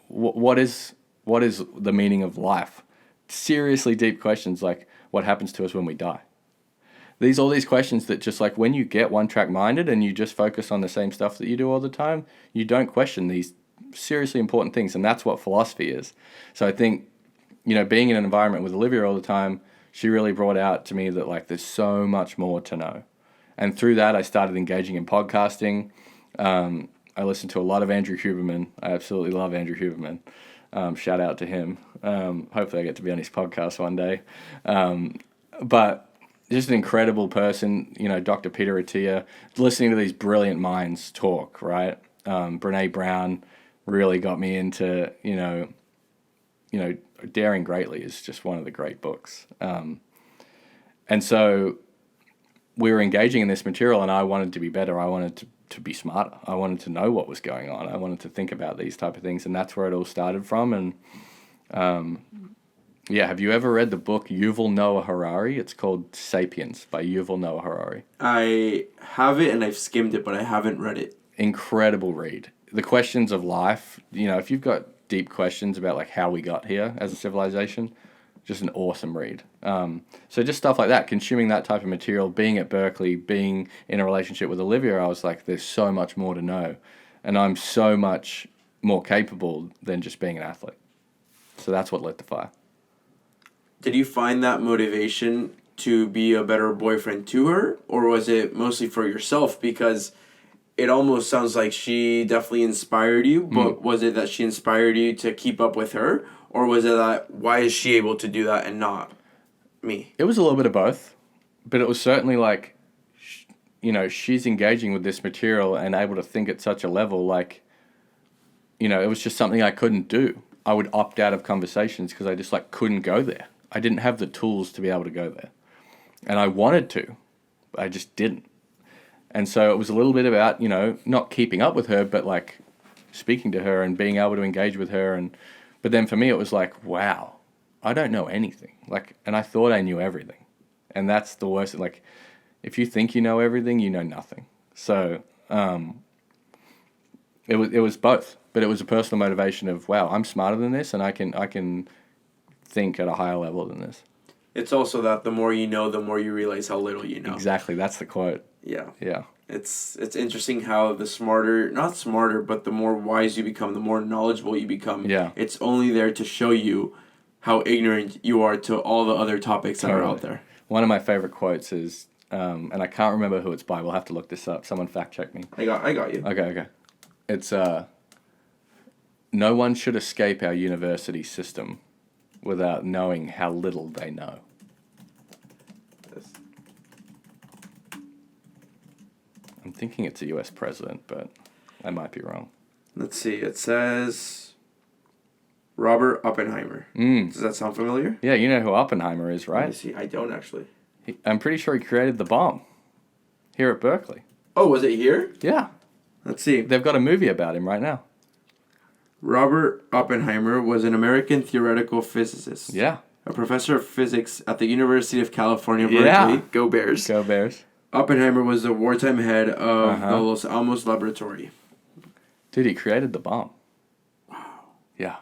What is the meaning of life? Seriously deep questions, what happens to us when we die? All these questions that just when you get one-track minded and you just focus on the same stuff that you do all the time, you don't question these seriously important things, and that's what philosophy is. So I think, being in an environment with Olivia all the time, she really brought out to me that there's so much more to know. And through that, I started engaging in podcasting. I listened to a lot of Andrew Huberman. I absolutely love Andrew Huberman. Shout out to him. Hopefully I get to be on his podcast one day. But just an incredible person, Dr. Peter Attia, listening to these brilliant minds talk, right? Brene Brown really got me into, Daring Greatly is just one of the great books. And so we were engaging in this material, and I wanted to be better. I wanted to be smarter. I wanted to know what was going on. I wanted to think about these type of things, and that's where it all started from. And have you ever read the book Yuval Noah Harari? It's called Sapiens by Yuval Noah Harari. I have it, and I've skimmed it, but I haven't read it. Incredible read. The questions of life, if you've got deep questions about how we got here as a civilization, just an awesome read. So just stuff like that, consuming that type of material, being at Berkeley, being in a relationship with Olivia, I was there's so much more to know. And I'm so much more capable than just being an athlete. So that's what lit the fire. Did you find that motivation to be a better boyfriend to her, or was it mostly for yourself? Because it almost sounds like she definitely inspired you, but was it that she inspired you to keep up with her? Or was it that, why is she able to do that and not me? It was a little bit of both, but it was certainly she's engaging with this material and able to think at such a level, it was just something I couldn't do. I would opt out of conversations because I just couldn't go there. I didn't have the tools to be able to go there. And I wanted to, but I just didn't. And so it was a little bit about, not keeping up with her, but speaking to her and being able to engage with her. But then for me, it was wow, I don't know anything. And I thought I knew everything. And that's the worst. If you think you know everything, you know nothing. So it was both. But it was a personal motivation of, wow, I'm smarter than this, and I can think at a higher level than this. It's also that the more you know, the more you realize how little you know. Exactly. That's the quote. Yeah. Yeah. It's interesting how not smarter, but the more wise you become, the more knowledgeable you become. Yeah. It's only there to show you how ignorant you are to all the other topics that are out there. One of my favorite quotes is, and I can't remember who it's by. We'll have to look this up. Someone fact check me. I got you. Okay. It's no one should escape our university system without knowing how little they know. Yes. I'm thinking it's a U.S. president, but I might be wrong. Let's see. It says Robert Oppenheimer. Does that sound familiar? Yeah, you know who Oppenheimer is, right? Let me see. I don't actually. I'm pretty sure he created the bomb here at Berkeley. Oh, was it here? Yeah. Let's see. They've got a movie about him right now. Robert Oppenheimer was an American theoretical physicist. Yeah. A professor of physics at the University of California, Berkeley. Yeah. Go Bears. Go Bears. Oppenheimer was the wartime head of the Los Alamos Laboratory. Dude, he created the bomb. Wow. Yeah.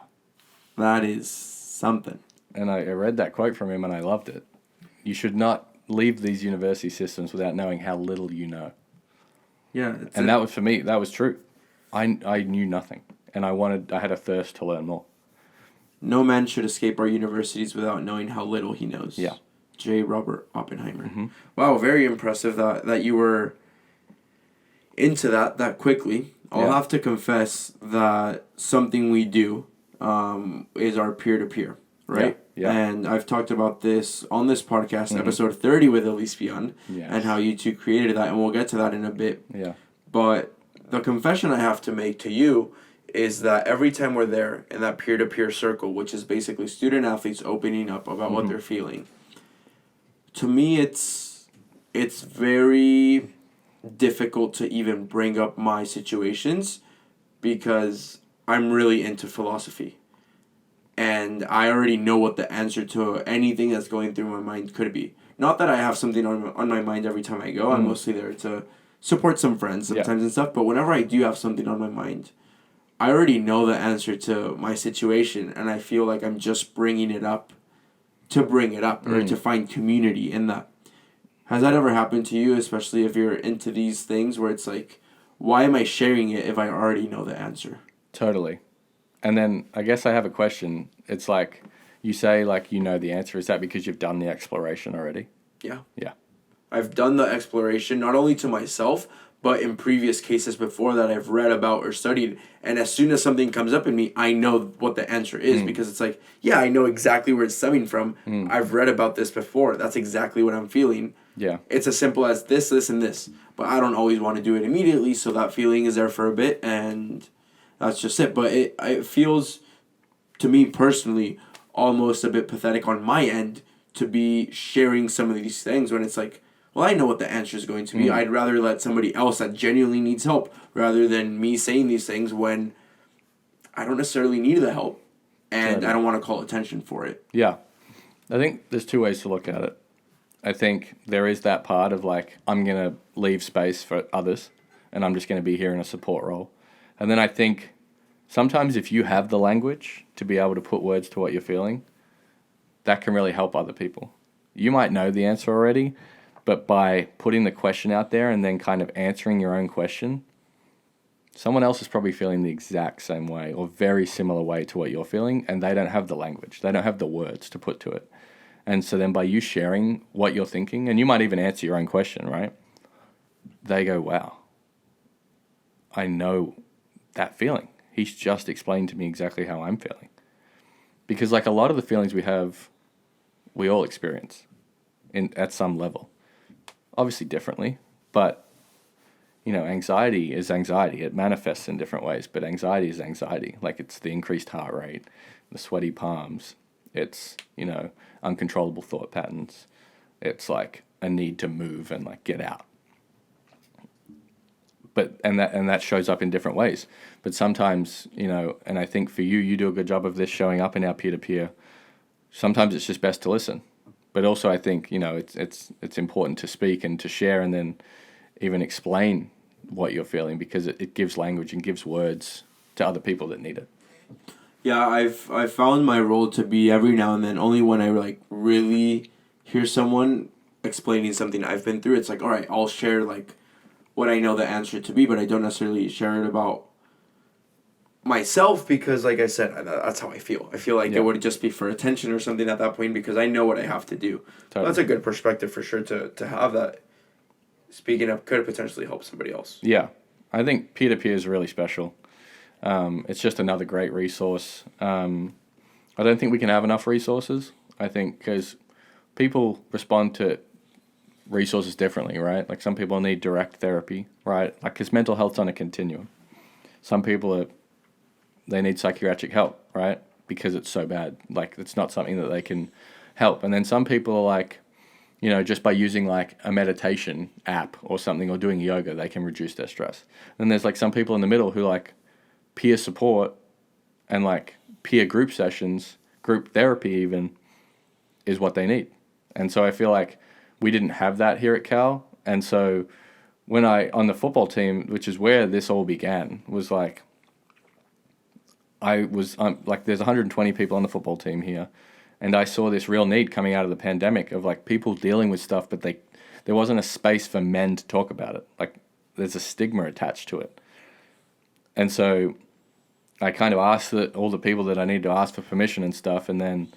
That is something. And I read that quote from him and I loved it. You should not leave these university systems without knowing how little you know. Yeah. And that was, for me, that was true. I knew nothing. And I had a thirst to learn more. No man should escape our universities without knowing how little he knows. Yeah. J. Robert Oppenheimer. Wow, very impressive that you were into that quickly. I'll have to confess that something we do is our peer-to-peer, right? Yeah. And I've talked about this on this podcast, episode 30 with Elise Beyond, and how you two created that, and we'll get to that in a bit. Yeah. But the confession I have to make to you is that every time we're there in that peer-to-peer circle, which is basically student-athletes opening up about what they're feeling, to me it's very difficult to even bring up my situations because I'm really into philosophy. And I already know what the answer to anything that's going through my mind could be. Not that I have something on my mind every time I go. I'm mostly there to support some friends sometimes and stuff. But whenever I do have something on my mind, I already know the answer to my situation. And I feel like I'm just bringing it up to bring it up or to find community in that. Has that ever happened to you, especially if you're into these things where it's like, why am I sharing it if I already know the answer? Totally. And then I guess I have a question. It's like, you say like you know the answer. Is that because you've done the exploration already? Yeah. Yeah. I've done the exploration not only to myself, but in previous cases before that I've read about or studied. And as soon as something comes up in me, I know what the answer is because it's like, yeah, I know exactly where it's stemming from. I've read about this before. That's exactly what I'm feeling. Yeah. It's as simple as this, and this. But I don't always want to do it immediately, so that feeling is there for a bit, and that's just it. But it feels, to me personally, almost a bit pathetic on my end to be sharing some of these things when it's like, well, I know what the answer is going to be. I'd rather let somebody else that genuinely needs help rather than me saying these things when I don't necessarily need the help and I don't want to call attention for it. Yeah. I think there's two ways to look at it. I think there is that part of like, I'm going to leave space for others and I'm just going to be here in a support role. And then I think sometimes if you have the language to be able to put words to what you're feeling, that can really help other people. You might know the answer already, but by putting the question out there and then kind of answering your own question, someone else is probably feeling the exact same way or very similar way to what you're feeling, and they don't have the language. They don't have the words to put to it. And so then by you sharing what you're thinking, and you might even answer your own question, right? They go, wow, I know that feeling. He's just explained to me exactly how I'm feeling. Because like a lot of the feelings we have, we all experience at some level. Obviously differently, but you know, anxiety is anxiety. It manifests in different ways, but anxiety is anxiety. Like it's the increased heart rate, the sweaty palms. It's, you know, uncontrollable thought patterns. It's like a need to move and like get out. But and that shows up in different ways. But sometimes, you know, and I think for you do a good job of this showing up in our peer-to-peer. Sometimes it's just best to listen. But also I think, you know, it's important to speak and to share and then even explain what you're feeling because it gives language and gives words to other people that need it. Yeah, I've found my role to be every now and then, only when I like really hear someone explaining something I've been through, it's like, all right, I'll share like what I know the answer to be, but I don't necessarily share it about myself because, like I said, that's how I feel. I feel like it would just be for attention or something at that point because I know what I have to do. Totally. That's a good perspective for sure to have that. speaking up could potentially help somebody else. Yeah, I think peer-to-peer is really special. It's just another great resource. I don't think we can have enough resources. I think because people respond to resources differently, right? Like some people need direct therapy, right? Like because mental health's on a continuum. Some people they need psychiatric help, right? Because it's so bad. Like it's not something that they can help. And then some people are like, just by using like a meditation app or something or doing yoga, they can reduce their stress. Then there's like some people in the middle who like peer support and like peer group sessions, group therapy even, is what they need. And so I feel like we didn't have that here at Cal. And so when on the football team, which is where this all began, was like, like there's 120 people on the football team here. And I saw this real need coming out of the pandemic of like people dealing with stuff, but there wasn't a space for men to talk about it. Like there's a stigma attached to it. And so I kind of asked all the people that I need to ask for permission and stuff. And then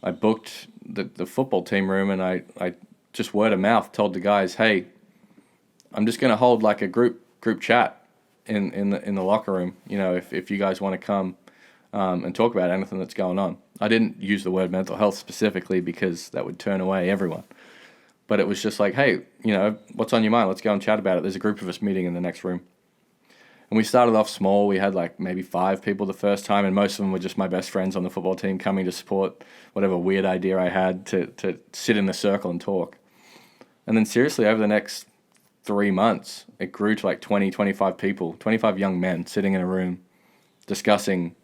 I booked the football team room, and I just word of mouth told the guys, hey, I'm just going to hold like a group chat in the locker room, if you guys want to come and talk about anything that's going on. I didn't use the word mental health specifically because that would turn away everyone. But it was just like, hey, what's on your mind? Let's go and chat about it. There's a group of us meeting in the next room. And we started off small. We had like maybe 5 people the first time, and most of them were just my best friends on the football team coming to support whatever weird idea I had to sit in a circle and talk. And then seriously, over the next 3 months, it grew to like 20, 25 people, 25 young men sitting in a room discussing,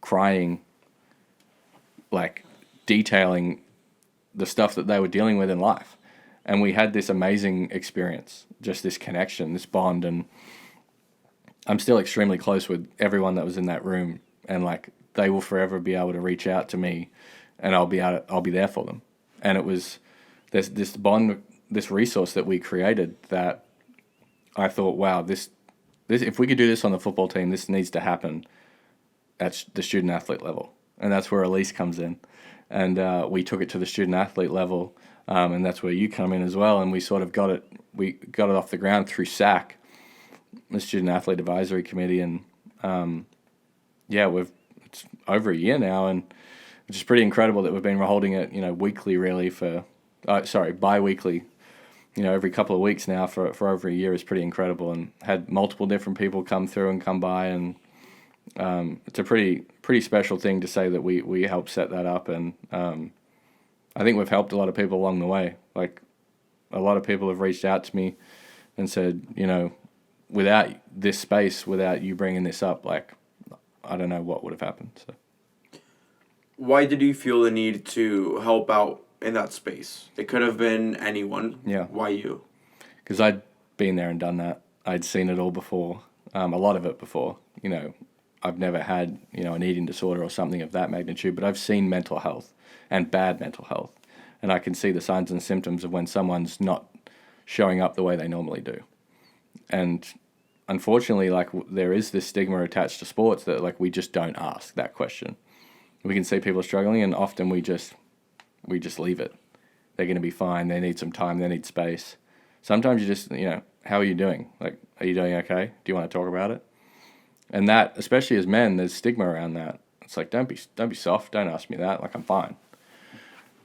crying, like detailing the stuff that they were dealing with in life. And we had this amazing experience, just this connection, this bond. And I'm still extremely close with everyone that was in that room. And like, they will forever be able to reach out to me, and I'll be there for them. And it was this bond, this resource that we created that I thought, wow, this if we could do this on the football team, this needs to happen at the student athlete level. And that's where Elise comes in. And we took it to the student athlete level, and that's where you come in as well. And we sort of got it off the ground through SAC, the Student Athlete Advisory Committee. And it's over a year now, and which is pretty incredible that we've been holding it, weekly really bi-weekly, every couple of weeks now for over a year is pretty incredible, and had multiple different people come through and come by, and it's a pretty special thing to say that we helped set that up. And I think we've helped a lot of people along the way. Like a lot of people have reached out to me and said, without this space, without you bringing this up, like I don't know what would have happened. So why did you feel the need to help out in that space? It could have been anyone. Yeah. Why you? Because I'd been there and done that. I'd seen it all before, a lot of it before. I've never had, an eating disorder or something of that magnitude, but I've seen mental health and bad mental health. And I can see the signs and symptoms of when someone's not showing up the way they normally do. And unfortunately, like there is this stigma attached to sports that like we just don't ask that question. We can see people struggling, and often we just leave it. They're going to be fine. They need some time. They need space. Sometimes you just, how are you doing? Like, are you doing okay? Do you want to talk about it? And that, especially as men, there's stigma around that. It's like, don't be soft. Don't ask me that. Like, I'm fine.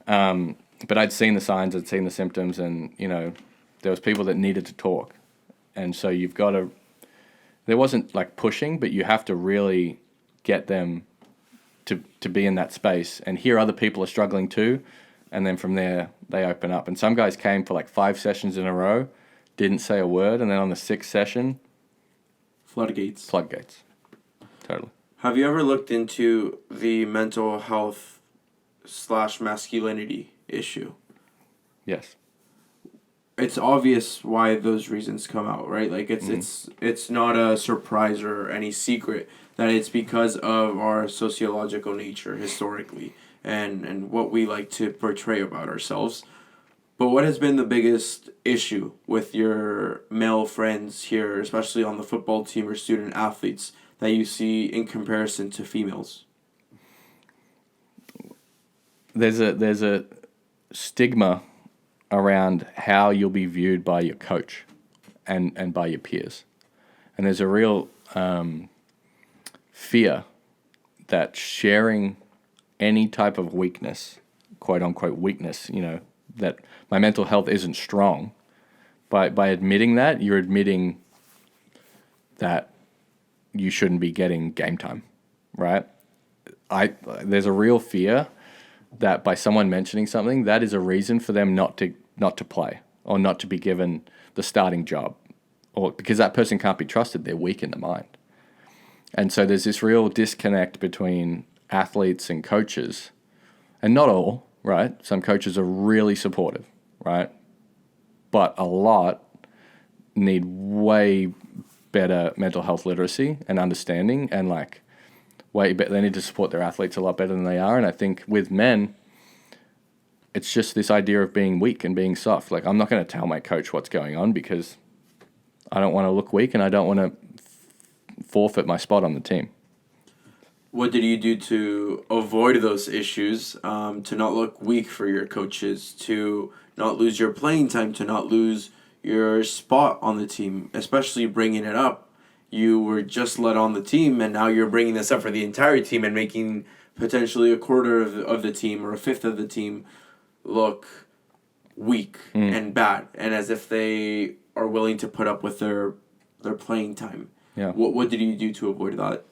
But I'd seen the signs. I'd seen the symptoms, and there was people that needed to talk. And so you've got to. There wasn't like pushing, but you have to really get them to be in that space and hear other people are struggling too, and then from there they open up. And some guys came for like 5 sessions in a row, didn't say a word, and then on the 6th session, floodgates. Totally. Have you ever looked into the mental health / masculinity issue? Yes. It's obvious why those reasons come out, right? Like it's not a surprise or any secret that it's because of our sociological nature historically and what we like to portray about ourselves. But what has been the biggest issue with your male friends here, especially on the football team or student athletes, that you see in comparison to females? There's a stigma around how you'll be viewed by your coach and by your peers. And there's a real fear that sharing any type of weakness, quote unquote weakness, that my mental health isn't strong, by admitting that, you're admitting that you shouldn't be getting game time, right? There's a real fear that by someone mentioning something, that is a reason for them not to play or not to be given the starting job, or because that person can't be trusted, they're weak in the mind. And so there's this real disconnect between athletes and coaches, and not all, right? Some coaches are really supportive, right? But a lot need way better mental health literacy and understanding, and they need to support their athletes a lot better than they are. And I think with men, it's just this idea of being weak and being soft. Like, I'm not going to tell my coach what's going on because I don't want to look weak and I don't want to forfeit my spot on the team. What did you do to avoid those issues, to not look weak for your coaches, to not lose your playing time, to not lose your spot on the team, especially bringing it up? You were just let on the team, and now you're bringing this up for the entire team and making potentially a quarter of the team or a fifth of the team look weak and bad, and as if they are willing to put up with their playing time. Yeah. What did you do to avoid that?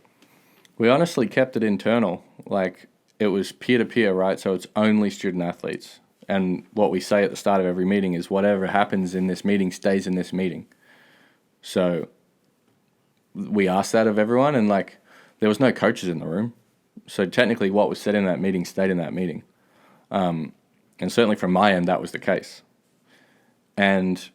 We honestly kept it internal. Like, it was peer-to-peer, right? So it's only student athletes. And what we say at the start of every meeting is whatever happens in this meeting stays in this meeting. So we asked that of everyone, and there was no coaches in the room. So technically what was said in that meeting stayed in that meeting. And certainly from my end, that was the case. And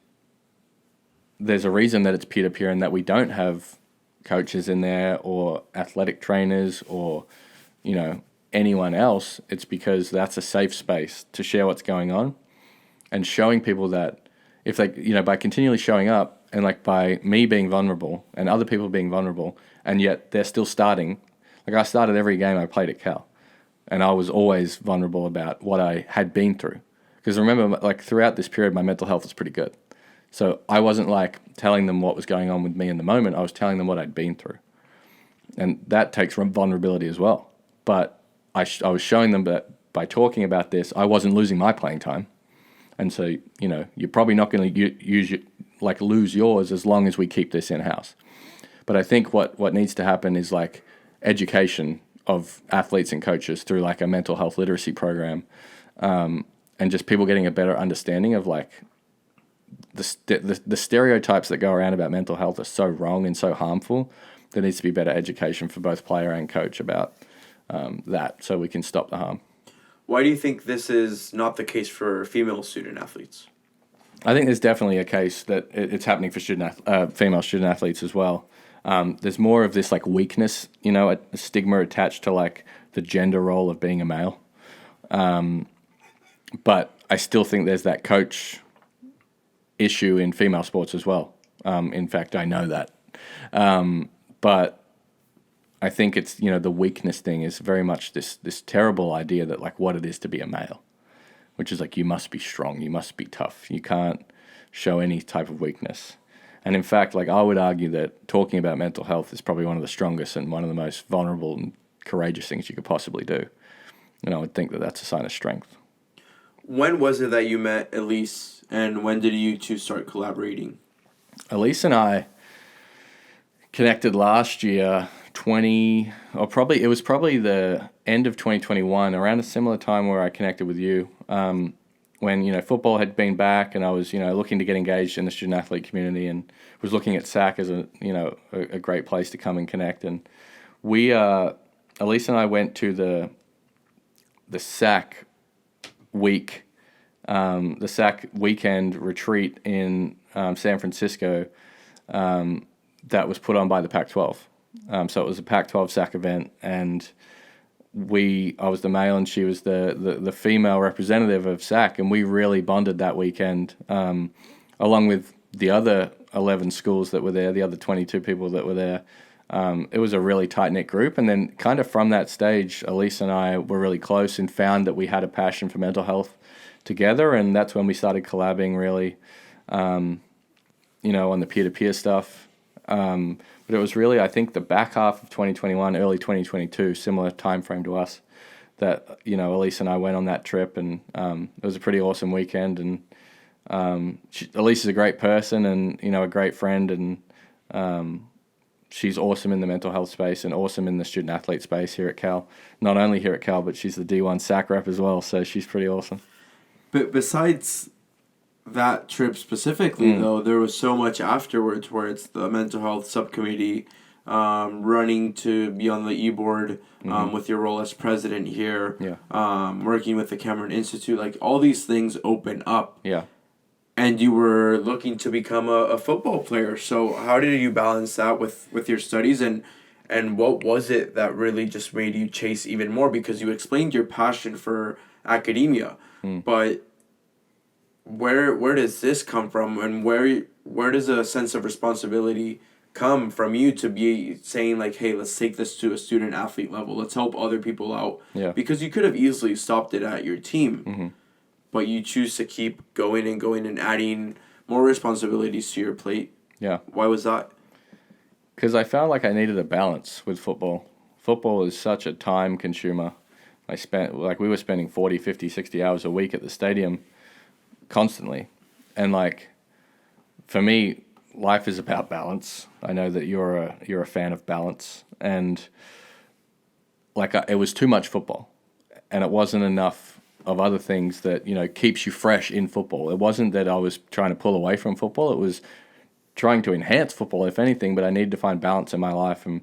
there's a reason that it's peer-to-peer and that we don't have coaches in there or athletic trainers or, anyone else. It's because that's a safe space to share what's going on, and showing people that if they, by continually showing up and by me being vulnerable and other people being vulnerable, and yet they're still starting. Like, I started every game I played at Cal, and I was always vulnerable about what I had been through. Because remember, throughout this period, my mental health was pretty good. So I wasn't telling them what was going on with me in the moment. I was telling them what I'd been through. And that takes vulnerability as well. But I was showing them that by talking about this, I wasn't losing my playing time. And so, you're probably not going to lose yours as long as we keep this in-house. But I think what needs to happen is education of athletes and coaches through a mental health literacy program, and just people getting a better understanding of the stereotypes that go around about mental health are so wrong and so harmful. There needs to be better education for both player and coach about that, so we can stop the harm. Why do you think this is not the case for female student athletes? I think there's definitely a case that it's happening for female student athletes as well. There's more of this weakness, a stigma attached to the gender role of being a male. But I still think there's that coach issue in female sports as well. In fact, I know that. But I think it's, the weakness thing is very much this terrible idea that what it is to be a male, which is you must be strong, you must be tough, you can't show any type of weakness. And in fact, I would argue that talking about mental health is probably one of the strongest and one of the most vulnerable and courageous things you could possibly do. And I would think that that's a sign of strength. When was it that you met Elise, and when did you two start collaborating? Elise and I connected last year, it was probably the end of 2021, around a similar time where I connected with you, when, football had been back and I was, looking to get engaged in the student athlete community and was looking at SAC as a great place to come and connect. And Elise and I went to the SAC week, the SAC weekend retreat in San Francisco, that was put on by the Pac-12. So it was a Pac-12 SAC event, and I was the male and she was the female representative of SAC, and we really bonded that weekend, along with the other 11 schools that were there, the other 22 people that were there. It was a really tight-knit group, and then kind of from that stage, Elise and I were really close and found that we had a passion for mental health together, and that's when we started collabing really, on the peer-to-peer stuff. But it was really, I think, the back half of 2021, early 2022, similar time frame to us, that, Elise and I went on that trip, and it was a pretty awesome weekend. And Elise is a great person and, a great friend, and she's awesome in the mental health space and awesome in the student athlete space here at Cal. Not only here at Cal, but she's the D1 SAC rep as well, so she's pretty awesome. But besides that trip specifically, though, there was so much afterwards where it's the mental health subcommittee, running to be on the e-board, with your role as president here, working with the Cameron Institute, like all these things open up. Yeah. And you were looking to become a football player. So how did you balance that with your studies, and what was it that really just made you chase even more? Because you explained your passion for academia, but where does this come from, and where does a sense of responsibility come from you to be saying like, hey, let's take this to a student athlete level, let's help other people out? Yeah. Because you could have easily stopped it at your team, but you choose to keep going and adding more responsibilities to your plate. Yeah. Why was that? Because I found like I needed a balance with football. Football is such a time consumer. We were spending 40, 50, 60 hours a week at the stadium constantly. And like, for me, life is about balance. I know that you're a fan of balance. And like, it was too much football. And it wasn't enough of other things that, keeps you fresh in football. It wasn't that I was trying to pull away from football. It was trying to enhance football, if anything, but I needed to find balance in my life. And,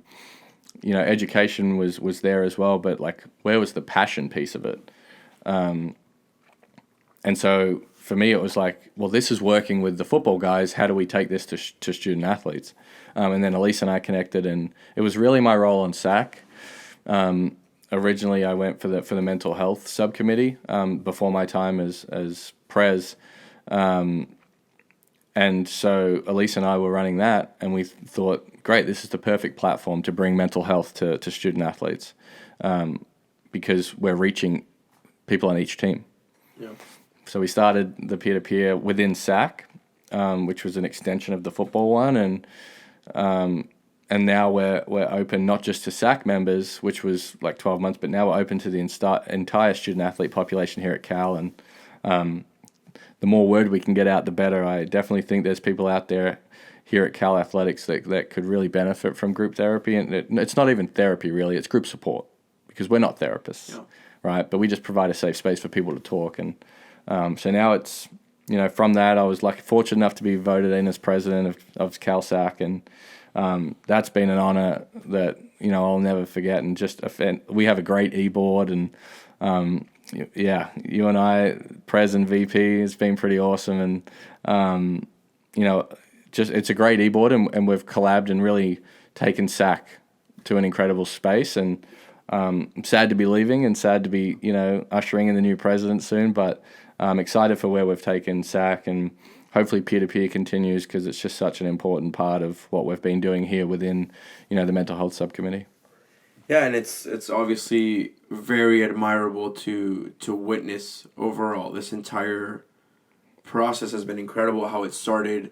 education was there as well, but like, where was the passion piece of it? And so for me, it was like, well, this is working with the football guys. How do we take this to student athletes? And then Elise and I connected, and it was really my role on SAC. Originally, I went for the mental health subcommittee before my time as pres, and so Elise and I were running that, and we thought, great, this is the perfect platform to bring mental health to student athletes, because we're reaching people on each team. Yeah. So we started the peer-to-peer within SAC, which was an extension of the football one, and now we're open not just to SAC members, which was like 12 months, but now we're open to the entire student athlete population here at Cal. And the more word we can get out, the better. I definitely think there's people out there here at Cal Athletics that could really benefit from group therapy. And it's not even therapy, really. It's group support, because we're not therapists, right? But we just provide a safe space for people to talk. And so now it's, from that, I was fortunate enough to be voted in as president of Cal SAC, and that's been an honor that, I'll never forget. And we have a great e-board, and you and I, Pres and VP, has been pretty awesome. And, it's a great e-board, and we've collabed and really taken SAC to an incredible space. And I'm sad to be leaving and sad to be, ushering in the new president soon, but I'm excited for where we've taken SAC, and hopefully peer-to-peer continues, because it's just such an important part of what we've been doing here within, the mental health subcommittee. Yeah, and it's obviously very admirable to witness overall. This entire process has been incredible, how it started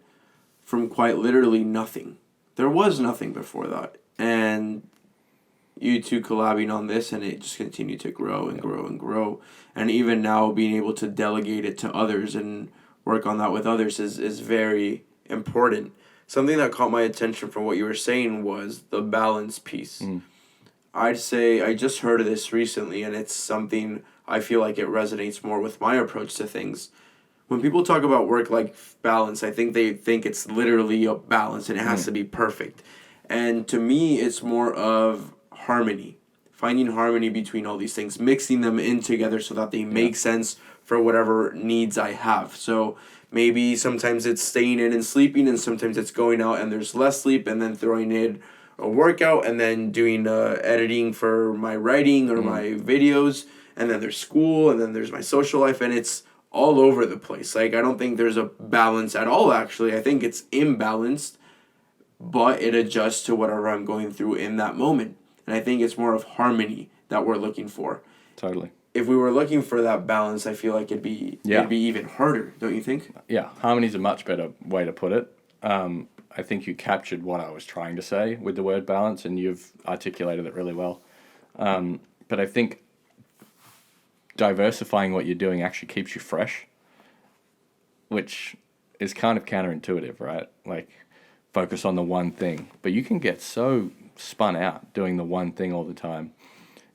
from quite literally nothing. There was nothing before that. And you two collabing on this, and it just continued to grow and grow and grow. And even now, being able to delegate it to others and work on that with others is very important. Something that caught my attention from what you were saying was the balance piece. I'd say I just heard of this recently, and it's something I feel like it resonates more with my approach to things. When people talk about work-life balance, I think they think it's literally a balance and it has to be perfect. And to me, it's more of harmony. Finding harmony between all these things, mixing them in together so that they make sense for whatever needs I have. So maybe sometimes it's staying in and sleeping, and sometimes it's going out and there's less sleep, and then throwing in a workout, and then doing editing for my writing or my videos, and then there's school, and then there's my social life, and it's all over the place. Like, I don't think there's a balance at all, actually. I think it's imbalanced, but it adjusts to whatever I'm going through in that moment. And I think it's more of harmony that we're looking for. Totally. if we were looking for that balance, I feel like it'd be even harder, don't you think? Yeah, harmony is a much better way to put it. I think you captured what I was trying to say with the word balance, and you've articulated it really well. But I think diversifying what you're doing actually keeps you fresh, which is kind of counterintuitive, right? Like, focus on the one thing. But you can get so spun out doing the one thing all the time.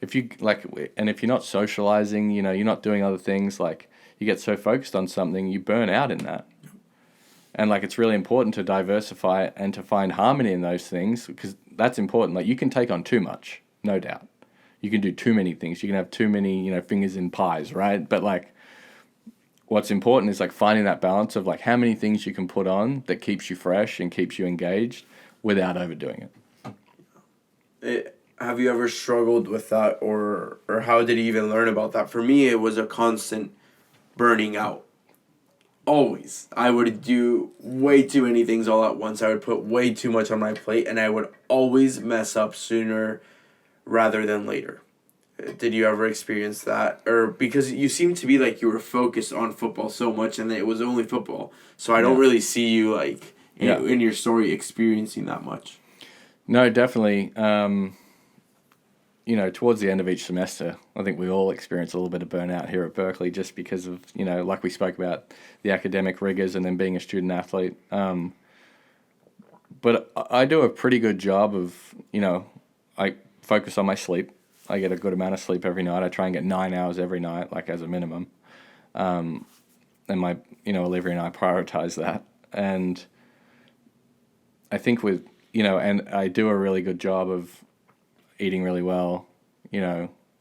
If you if you're not socializing, you're not doing other things, like, you get so focused on something, you burn out in that. And like, it's really important to diversify and to find harmony in those things, because that's important. Like, you can take on too much, no doubt. You can do too many things. You can have too many, fingers in pies, right? But like, what's important is like finding that balance of like how many things you can put on that keeps you fresh and keeps you engaged without overdoing it. Have you ever struggled with that, or how did you even learn about that? For me, it was a constant burning out. Always. I would do way too many things all at once. I would put way too much on my plate, and I would always mess up sooner rather than later. Did you ever experience that? Or because you seem to be like you were focused on football so much, and it was only football. So I don't really see you like in your story experiencing that much. No, definitely. Towards the end of each semester, I think we all experience a little bit of burnout here at Berkeley, just because of, like we spoke about, the academic rigors and then being a student athlete. But I do a pretty good job of, I focus on my sleep. I get a good amount of sleep every night. I try and get 9 hours every night, like as a minimum. And my, Olivia and I prioritize that. And I think with, and I do a really good job of eating really well,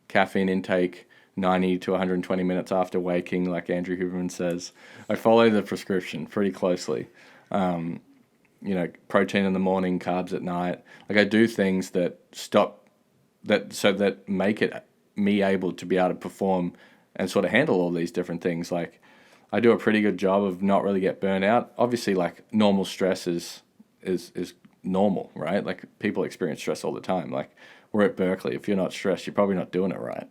caffeine intake 90 to 120 minutes after waking, like Andrew Huberman says. I follow the prescription pretty closely. Protein in the morning, carbs at night. Like, I do things that make it me able to be able to perform and sort of handle all these different things. Like, I do a pretty good job of not really get burnt out. Obviously, like, normal stress is normal, right? Like, people experience stress all the time. Like, we're at Berkeley. If you're not stressed, you're probably not doing it right.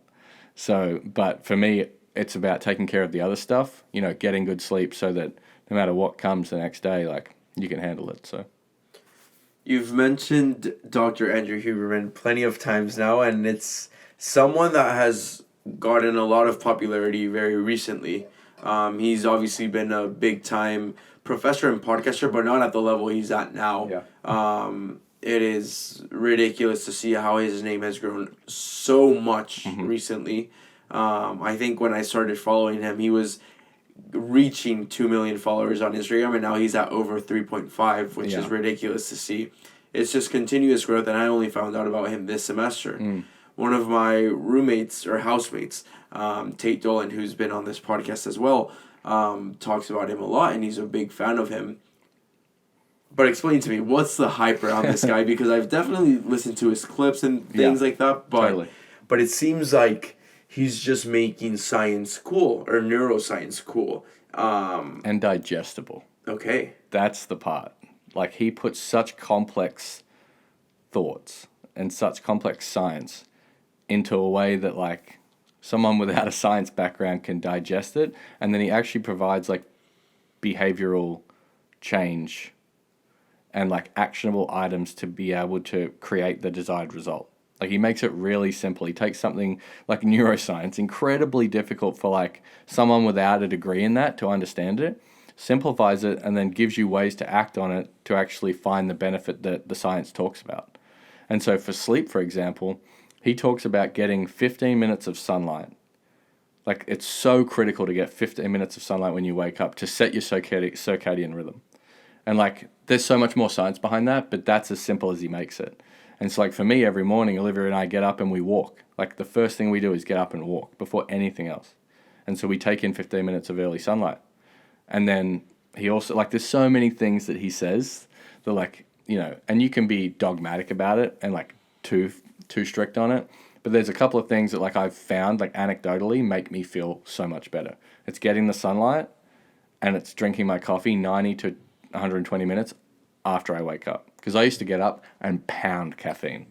So, but for me, it's about taking care of the other stuff, getting good sleep so that no matter what comes the next day, like, you can handle it. So, you've mentioned Dr. Andrew Huberman plenty of times now, and it's someone that has gotten a lot of popularity very recently. He's obviously been a big-time professor and podcaster, but not at the level he's at now. Yeah. It is ridiculous to see how his name has grown so much recently. I think when I started following him, he was reaching 2 million followers on Instagram, and now he's at over 3.5, which is ridiculous to see. It's just continuous growth, and I only found out about him this semester. One of my roommates or housemates, Tate Dolan, who's been on this podcast as well, talks about him a lot, and he's a big fan of him. But explain to me, what's the hype around this guy? Because I've definitely listened to his clips and things like that, but it seems like he's just making science cool, or neuroscience cool. And digestible. Okay. That's the part. Like, he puts such complex thoughts and such complex science into a way that, like, someone without a science background can digest it, and then he actually provides, like, behavioral change and, like, actionable items to be able to create the desired result. Like, he makes it really simple. He takes something like neuroscience, incredibly difficult for, like, someone without a degree in that to understand it, simplifies it, and then gives you ways to act on it to actually find the benefit that the science talks about. And so for sleep, for example, he talks about getting 15 minutes of sunlight. Like, it's so critical to get 15 minutes of sunlight when you wake up to set your circadian rhythm. And, like, there's so much more science behind that, but that's as simple as he makes it. And so, like, for me, every morning, Olivia and I get up and we walk. Like, the first thing we do is get up and walk before anything else. And so we take in 15 minutes of early sunlight. And then he also, like, there's so many things that he says that, like, and you can be dogmatic about it and, like, too strict on it. But there's a couple of things that, like, I've found, like, anecdotally make me feel so much better. It's getting the sunlight, and it's drinking my coffee 90 to 120 minutes after I wake up. Because I used to get up and pound caffeine.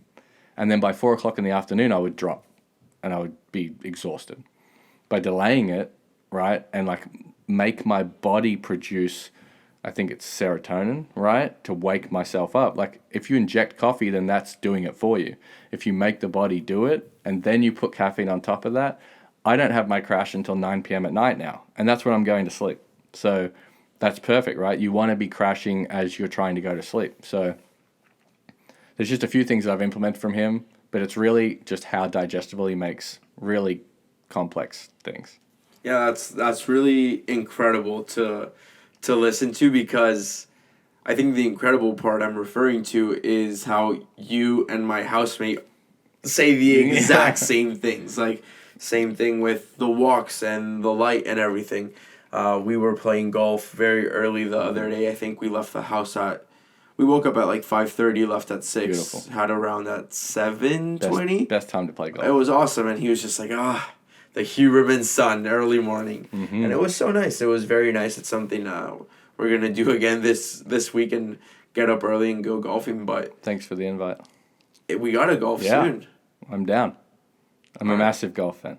And then by 4 o'clock in the afternoon, I would drop and I would be exhausted. by delaying it, right, and like make my body produce, I think it's serotonin, right, to wake myself up. Like if you inject coffee, then that's doing it for you. If you make the body do it and then you put caffeine on top of that, I don't have my crash until 9 p.m. at night now, and that's when I'm going to sleep. So that's perfect, right? You want to be crashing as you're trying to go to sleep. So there's just a few things that I've implemented from him, but it's really just how digestible he makes really complex things. Yeah, that's really incredible to listen to, because I think the incredible part I'm referring to is how you and my housemate say the exact same things. Like, same thing with the walks and the light and everything. We were playing golf very early the other day. I think we left the house we woke up at like 5:30, left at 6, Beautiful. had around at 7:20. Best time to play golf. It was awesome, and he was just like, the Huberman sun, early morning. Mm-hmm. And it was so nice. It was very nice. It's something we're going to do again this week and get up early and go golfing. But Thanks for the invite. We got to golf soon. I'm down. I'm a massive golf fan.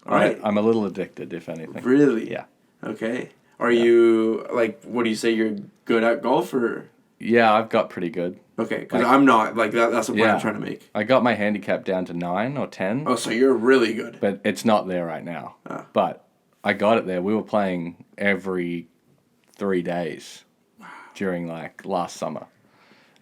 All right. I'm a little addicted, if anything. Really? Yeah. Okay. Are you, like, what do you say, you're good at golf, or? Yeah, I've got pretty good. Okay, because I'm not. Like, that's the point I'm trying to make. I got my handicap down to 9 or 10. Oh, so you're really good. But it's not there right now. But I got it there. We were playing every 3 days during, like, last summer.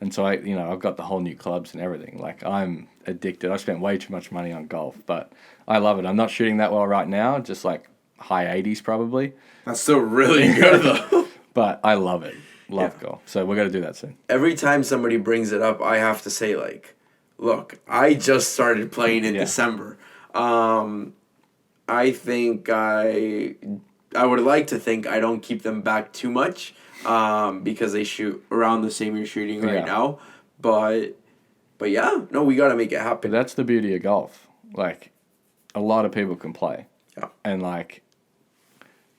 And so, I've got the whole new clubs and everything. Like, I'm addicted. I spent way too much money on golf, but I love it. I'm not shooting that well right now, just, like, high 80s probably. That's still really good, though. But I love it. Love golf. So we're going to do that soon. Every time somebody brings it up, I have to say, like, look, I just started playing in December. I think I would like to think I don't keep them back too much, because they shoot around the same you're shooting right now. But yeah, no, we got to make it happen. But that's the beauty of golf. Like, a lot of people can play. Yeah. And, like,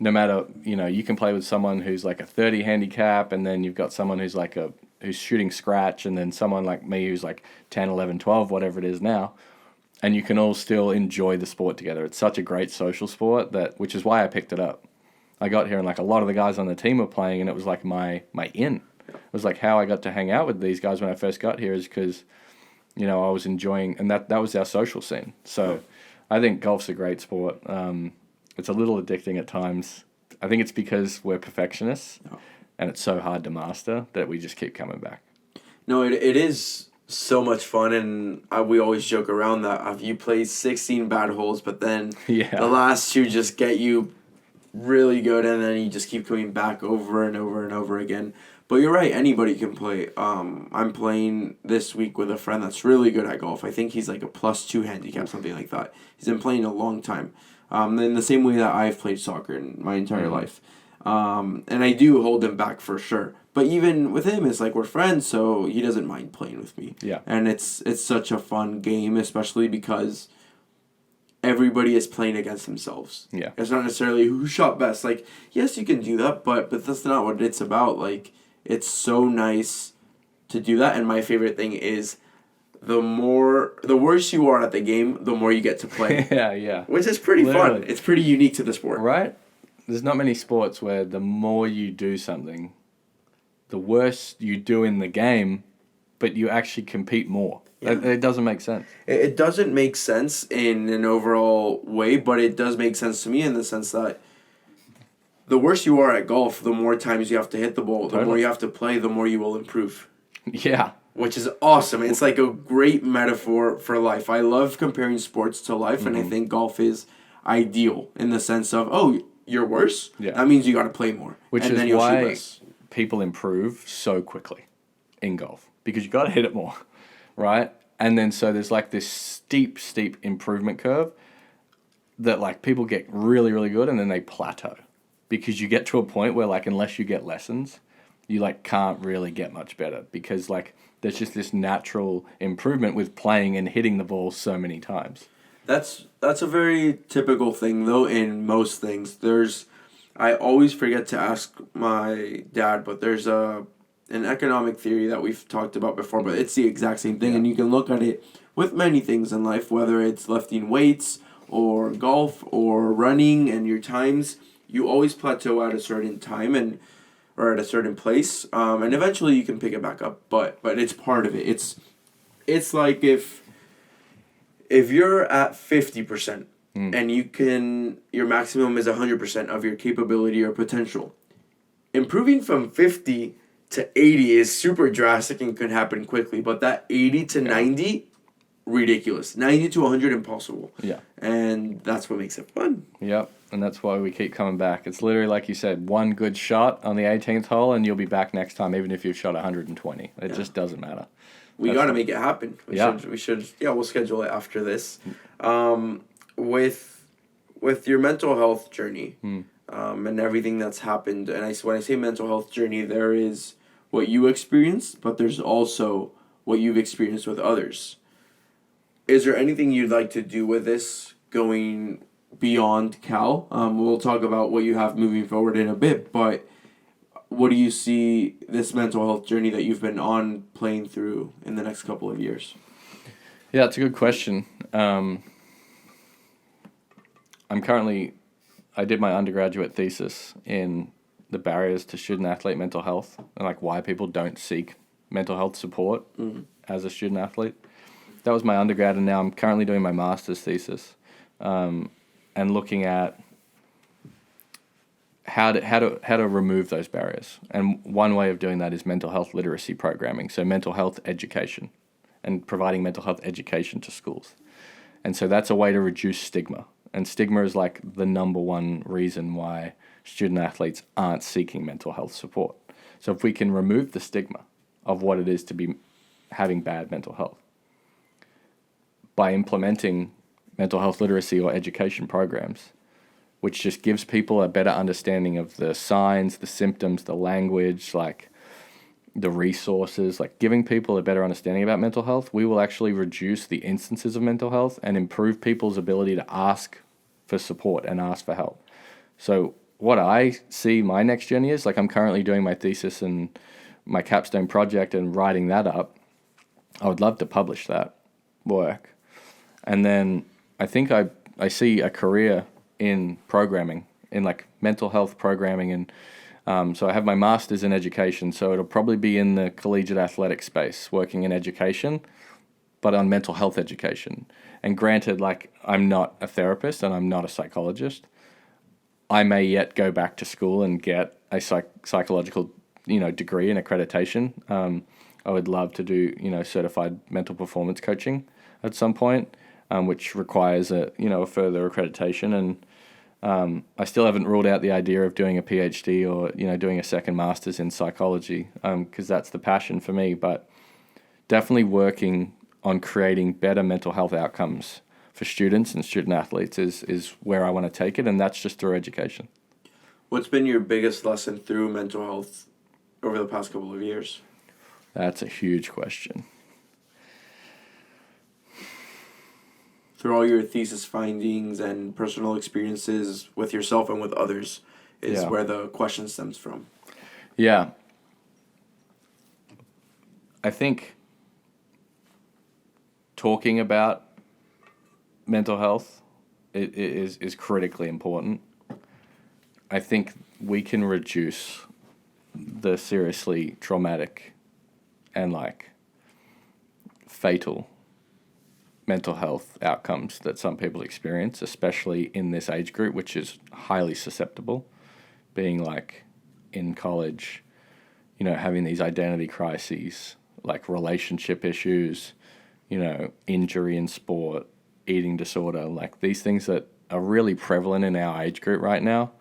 no matter, you can play with someone who's like a 30 handicap, and then you've got someone who's like who's shooting scratch, and then someone like me who's like 10, 11, 12, whatever it is now. And you can all still enjoy the sport together. It's such a great social sport, which is why I picked it up. I got here and like a lot of the guys on the team were playing, and it was like my in. It was like how I got to hang out with these guys when I first got here is because, I was enjoying, and that was our social scene. So I think golf's a great sport. It's a little addicting at times. I think it's because we're perfectionists, and it's so hard to master that we just keep coming back. No, it is so much fun, and we always joke around that you play 16 bad holes, but then the last two just get you really good, and then you just keep coming back over and over and over again. But you're right, anybody can play. I'm playing this week with a friend that's really good at golf. I think he's like a +2 handicap, something like that. He's been playing a long time. In the same way that I've played soccer in my entire life. And I do hold him back for sure. But even with him, it's like we're friends, so he doesn't mind playing with me. Yeah. And it's such a fun game, especially because everybody is playing against themselves. Yeah. It's not necessarily who shot best. Like, yes, you can do that, but that's not what it's about. Like, it's so nice to do that. And my favorite thing is the worse you are at the game, the more you get to play. Yeah. Which is pretty fun. It's pretty unique to the sport. Right? There's not many sports where the more you do something, the worse you do in the game, but you actually compete more. Yeah. It doesn't make sense. It doesn't make sense in an overall way, but it does make sense to me in the sense that the worse you are at golf, the more times you have to hit the ball, the more you have to play, the more you will improve. Yeah. Which is awesome. It's like a great metaphor for life. I love comparing sports to life, and I think golf is ideal in the sense of, you're worse? Yeah. That means you got to play more. Which is why people improve so quickly in golf, because you got to hit it more, right? And then so there's like this steep improvement curve that like people get really, really good, and then they plateau because you get to a point where like unless you get lessons, you like can't really get much better because like there's just this natural improvement with playing and hitting the ball so many times. That's a very typical thing though in most things. I always forget to ask my dad, but there's an economic theory that we've talked about before, but it's the exact same thing, and you can look at it with many things in life, whether it's lifting weights or golf or running and your times, you always plateau at a certain time or at a certain place, and eventually you can pick it back up. But it's part of it. It's like if you're at 50%. And your maximum is 100% of your capability or potential. Improving from 50 to 80 is super drastic and could happen quickly, but that 80 to 90, ridiculous. 90 to 100, impossible. Yeah. And that's what makes it fun. Yep, and that's why we keep coming back. It's literally like you said, one good shot on the 18th hole and you'll be back next time, even if you've shot 120. It just doesn't matter. We got to make it happen. We should, we'll schedule it after this. With your mental health journey and everything that's happened, and when I say mental health journey, there is what you experienced, but there's also what you've experienced with others. Is there anything you'd like to do with this going beyond Cal? We'll talk about what you have moving forward in a bit, but what do you see this mental health journey that you've been on playing through in the next couple of years? Yeah, it's a good question. I did my undergraduate thesis in the barriers to student athlete mental health and like why people don't seek mental health support as a student athlete. That was my undergrad, and now I'm currently doing my master's thesis and looking at how to remove those barriers. And one way of doing that is mental health literacy programming, so mental health education and providing mental health education to schools. And so that's a way to reduce stigma. And stigma is like the number one reason why student athletes aren't seeking mental health support. So if we can remove the stigma of what it is to be having bad mental health by implementing mental health literacy or education programs, which just gives people a better understanding of the signs, the symptoms, the language, like the resources, like giving people a better understanding about mental health, we will actually reduce the instances of mental health and improve people's ability to ask for support and ask for help. So what I see my next journey is, like I'm currently doing my thesis and my capstone project and writing that up. I would love to publish that work. And then I think I see a career in programming, in like mental health programming, and so I have my master's in education, so it'll probably be in the collegiate athletic space, working in education, but on mental health education. And granted, like I'm not a therapist and I'm not a psychologist. I may yet go back to school and get a psychological, degree and accreditation. I would love to do, certified mental performance coaching at some point, which requires a further accreditation. And I still haven't ruled out the idea of doing a PhD or, doing a second master's in psychology, because that's the passion for me. But definitely working on creating better mental health outcomes for students and student athletes is where I want to take it, and that's just through education. What's been your biggest lesson through mental health over the past couple of years? That's a huge question. Through all your thesis findings and personal experiences with yourself and with others is where the question stems from. Yeah. I think talking about mental health is critically important. I think we can reduce the seriously traumatic and fatal mental health outcomes that some people experience, especially in this age group, which is highly susceptible, being in college, having these identity crises, relationship issues, injury in sport, eating disorder, these things that are really prevalent in our age group right now.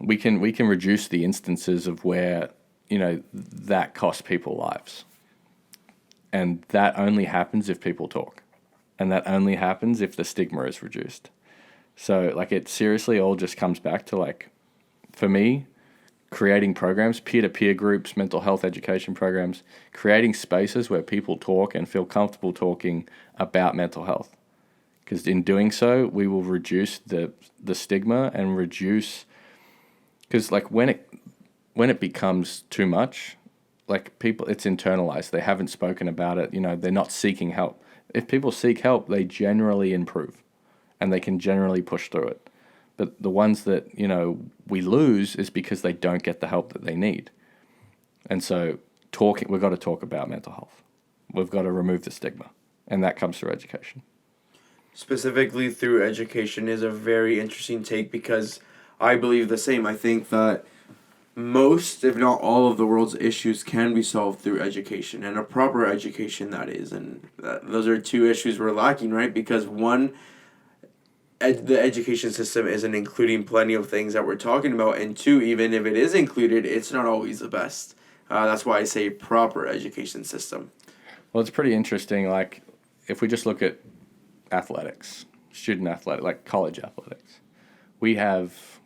We can reduce the instances of where, that costs people lives. And that only happens if people talk. And that only happens if the stigma is reduced. So, it seriously all just comes back to, for me, creating programs, peer-to-peer groups, mental health education programs, creating spaces where people talk and feel comfortable talking about mental health. Because in doing so, we will reduce the stigma and reduce... Because, when it becomes too much... people, it's internalized. They haven't spoken about it. They're not seeking help. if people seek help, they generally improve, and they can generally push through it. But the ones that, we lose is because they don't get the help that they need. And so we've got to talk about mental health. We've got to remove the stigma, and that comes through education. Specifically through education is a very interesting take, because I believe the same. I think that most, if not all, of the world's issues can be solved through education, and a proper education, that is. And those are two issues we're lacking, right? Because one, the education system isn't including plenty of things that we're talking about, and two, even if it is included, it's not always the best. That's why I say proper education system. Well, it's pretty interesting. Like, if we just look at athletics, student athletics, like college athletics, we have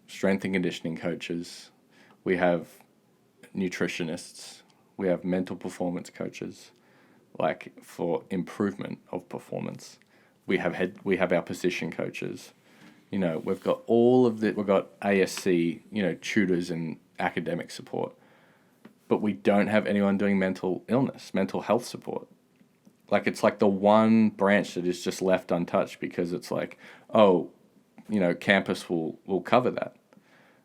strength and conditioning coaches, we have nutritionists, we have mental performance coaches, like for improvement of performance. We have our position coaches. We've got all of we've got ASC, tutors and academic support. But we don't have anyone doing mental health support. Like, it's like the one branch that is just left untouched, because it's like, campus will cover that.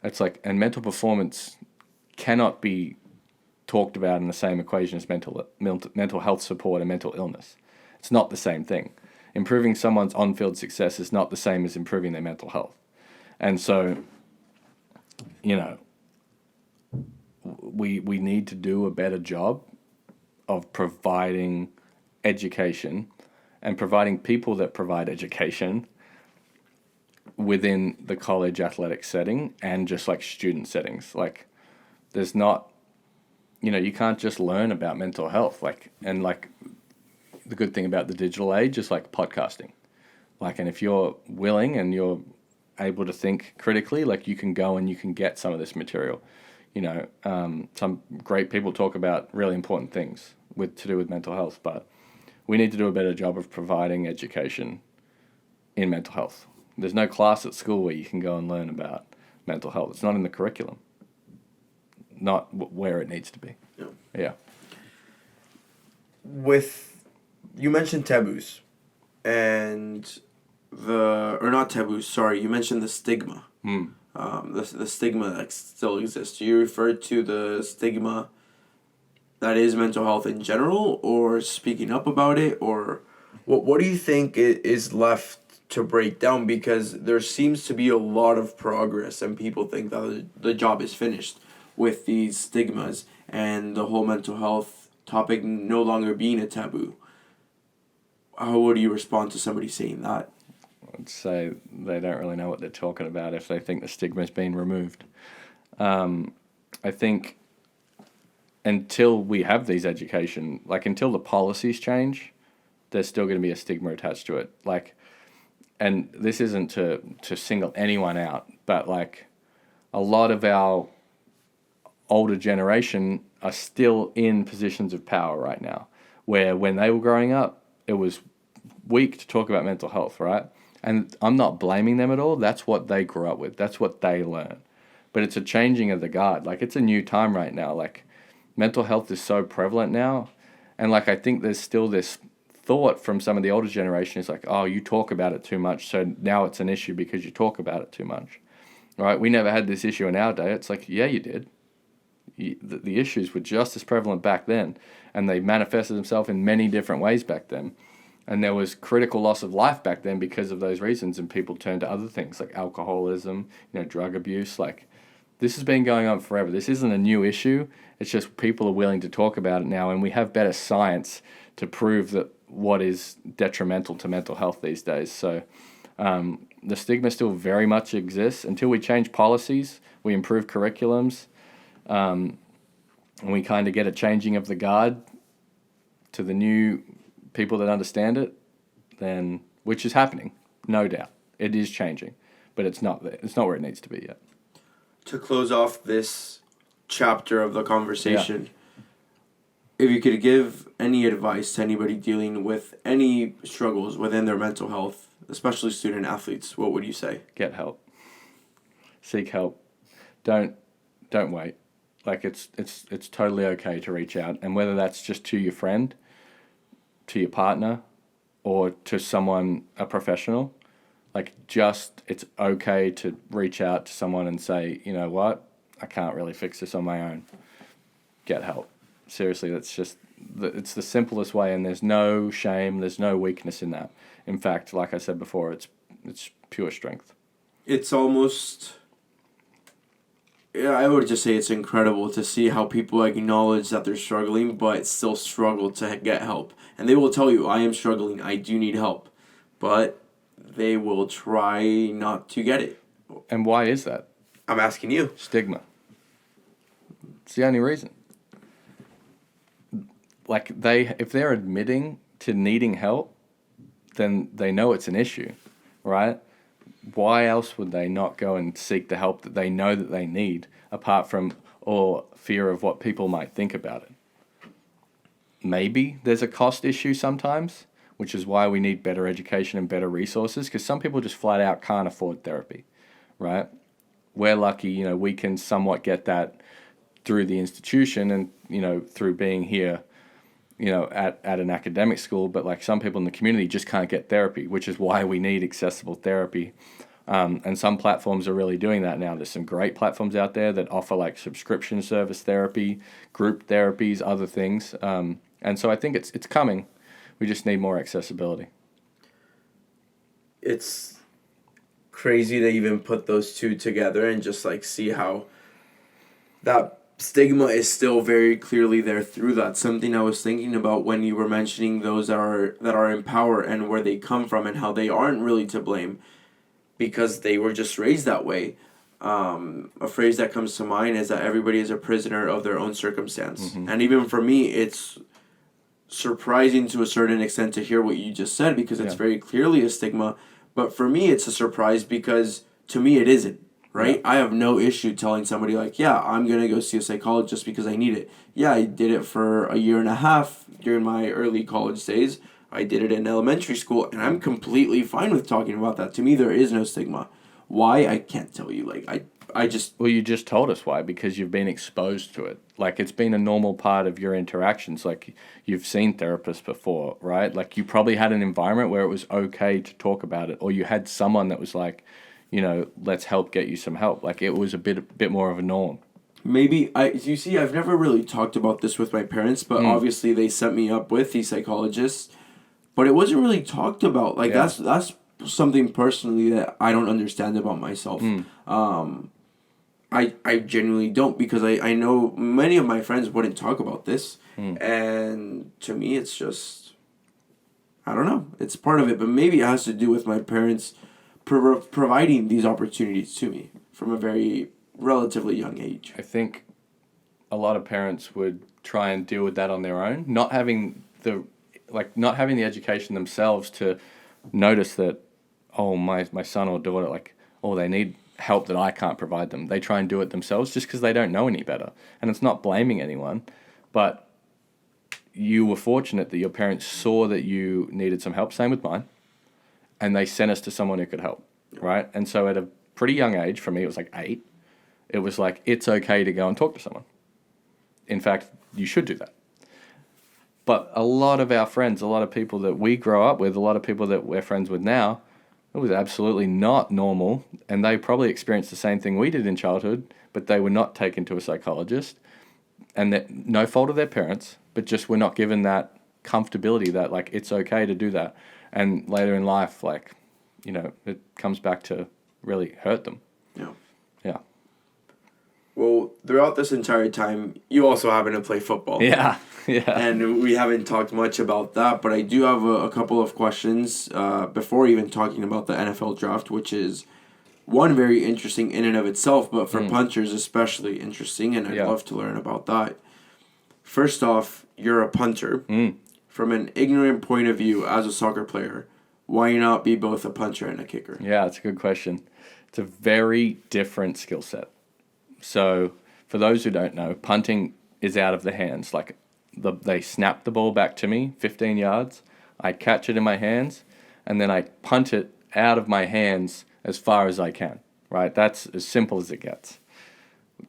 It's like, and mental performance cannot be talked about in the same equation as mental health support and mental illness. It's not the same thing. Improving someone's on-field success is not the same as improving their mental health. And so, we need to do a better job of providing education and providing people that provide education within the college athletic setting and just like student settings. Like, there's not, you can't just learn about mental health. And the good thing about the digital age is like podcasting. And if you're willing and you're able to think critically, you can go and you can get some of this material. Some great people talk about really important things to do with mental health, but we need to do a better job of providing education in mental health. There's no class at school where you can go and learn about mental health. It's not in the curriculum, not where it needs to be. Yeah. You mentioned taboos, and not taboos, sorry, you mentioned the stigma. The stigma that still exists. Do you refer to the stigma that is mental health in general, or speaking up about it, or what do you think is left to break down? Because there seems to be a lot of progress, and people think that the job is finished with these stigmas and the whole mental health topic no longer being a taboo. How would you respond to somebody saying that? I'd say they don't really know what they're talking about if they think the stigma's been removed. I think until we have these education, until the policies change, there's still going to be a stigma attached to it. And this isn't to single anyone out, but a lot of our older generation are still in positions of power right now, where when they were growing up, it was weak to talk about mental health, right? And I'm not blaming them at all. That's what they grew up with. That's what they learn. But it's a changing of the guard. It's a new time right now. Mental health is so prevalent now. And I think there's still this thought from some of the older generation is you talk about it too much, so now it's an issue because you talk about it too much. Right? We never had this issue in our day. It's yeah, you did. The issues were just as prevalent back then, and they manifested themselves in many different ways back then. And there was critical loss of life back then because of those reasons, and people turned to other things like alcoholism, drug abuse. This has been going on forever. This isn't a new issue. It's just people are willing to talk about it now, and we have better science to prove that what is detrimental to mental health these days. So the stigma still very much exists. Until we change policies, we improve curriculums, and we kind of get a changing of the guard to the new people that understand it, then, which is happening, no doubt. It is changing, but it's not there. It's not where it needs to be yet. To close off this chapter of the conversation, if you could give any advice to anybody dealing with any struggles within their mental health, especially student athletes, what would you say? Get help. Seek help. Don't wait. It's totally okay to reach out, and whether that's just to your friend, to your partner, or to someone, a professional, like just it's okay to reach out to someone and say, you know what, I can't really fix this on my own. Get help. Seriously, that's just it's the simplest way, and there's no shame, there's no weakness in that. In fact, like I said before, it's pure strength. It's almost, yeah, I would just say it's incredible to see how people acknowledge that they're struggling, but still struggle to get help. And they will tell you, I am struggling, I do need help. But they will try not to get it. And why is that? I'm asking you. Stigma. It's the only reason. Like if they're admitting to needing help, then they know it's an issue, right? Why else would they not go and seek the help that they know that they need, apart from or fear of what people might think about it? Maybe there's a cost issue sometimes, which is why we need better education and better resources, because some people just flat out can't afford therapy, right? We're lucky, we can somewhat get that through the institution and, through being here, at an academic school, but like some people in the community just can't get therapy, which is why we need accessible therapy. And some platforms are really doing that now. There's some great platforms out there that offer like subscription service therapy, group therapies, other things. And so I think it's coming. We just need more accessibility. It's crazy to even put those two together and just like see how that stigma is still very clearly there through that. Something I was thinking about when you were mentioning those that are in power and where they come from and how they aren't really to blame because they were just raised that way. A phrase that comes to mind is that everybody is a prisoner of their own circumstance. Mm-hmm. And even for me, it's surprising to a certain extent to hear what you just said because it's very clearly a stigma. But for me, it's a surprise because to me it isn't. Right? Yeah. I have no issue telling somebody like, yeah, I'm going to go see a psychologist because I need it. Yeah, I did it for a year and a half during my early college days. I did it in elementary school, and I'm completely fine with talking about that. To me, there is no stigma. Why? I can't tell you. Like, I just... Well, you just told us why, because you've been exposed to it. Like, it's been a normal part of your interactions. Like, you've seen therapists before, right? Like, you probably had an environment where it was okay to talk about it, or you had someone that was like, let's help get you some help. Like it was a bit more of a norm. Maybe you see, I've never really talked about this with my parents, but obviously they set me up with these psychologists, but it wasn't really talked about. Like that's something personally that I don't understand about myself. I genuinely don't because I know many of my friends wouldn't talk about this, and to me it's just, I don't know, it's part of it, but maybe it has to do with my parents providing these opportunities to me from a very relatively young age. I think a lot of parents would try and deal with that on their own, not having the education themselves to notice that, oh, my son or daughter, they need help that I can't provide them. They try and do it themselves just because they don't know any better. And it's not blaming anyone, but you were fortunate that your parents saw that you needed some help, same with mine. And they sent us to someone who could help, right? And so at a pretty young age, for me, it was like 8, it was like, it's okay to go and talk to someone. In fact, you should do that. But a lot of our friends, a lot of people that we grow up with, a lot of people that we're friends with now, it was absolutely not normal. And they probably experienced the same thing we did in childhood, but they were not taken to a psychologist. And that no fault of their parents, but just were not given that comfortability that, like, it's okay to do that. And later in life, it comes back to really hurt them. Yeah. Yeah. Well, throughout this entire time, you also happen to play football. Yeah. And we haven't talked much about that, but I do have a couple of questions before even talking about the NFL draft, which is one very interesting in and of itself, but for punters especially interesting, and I'd love to learn about that. First off, you're a punter. From an ignorant point of view as a soccer player, why not be both a punter and a kicker? Yeah, it's a good question. It's a very different skill set. So, for those who don't know, punting is out of the hands. Like, they snap the ball back to me, 15 yards. I catch it in my hands, and then I punt it out of my hands as far as I can, right? That's as simple as it gets.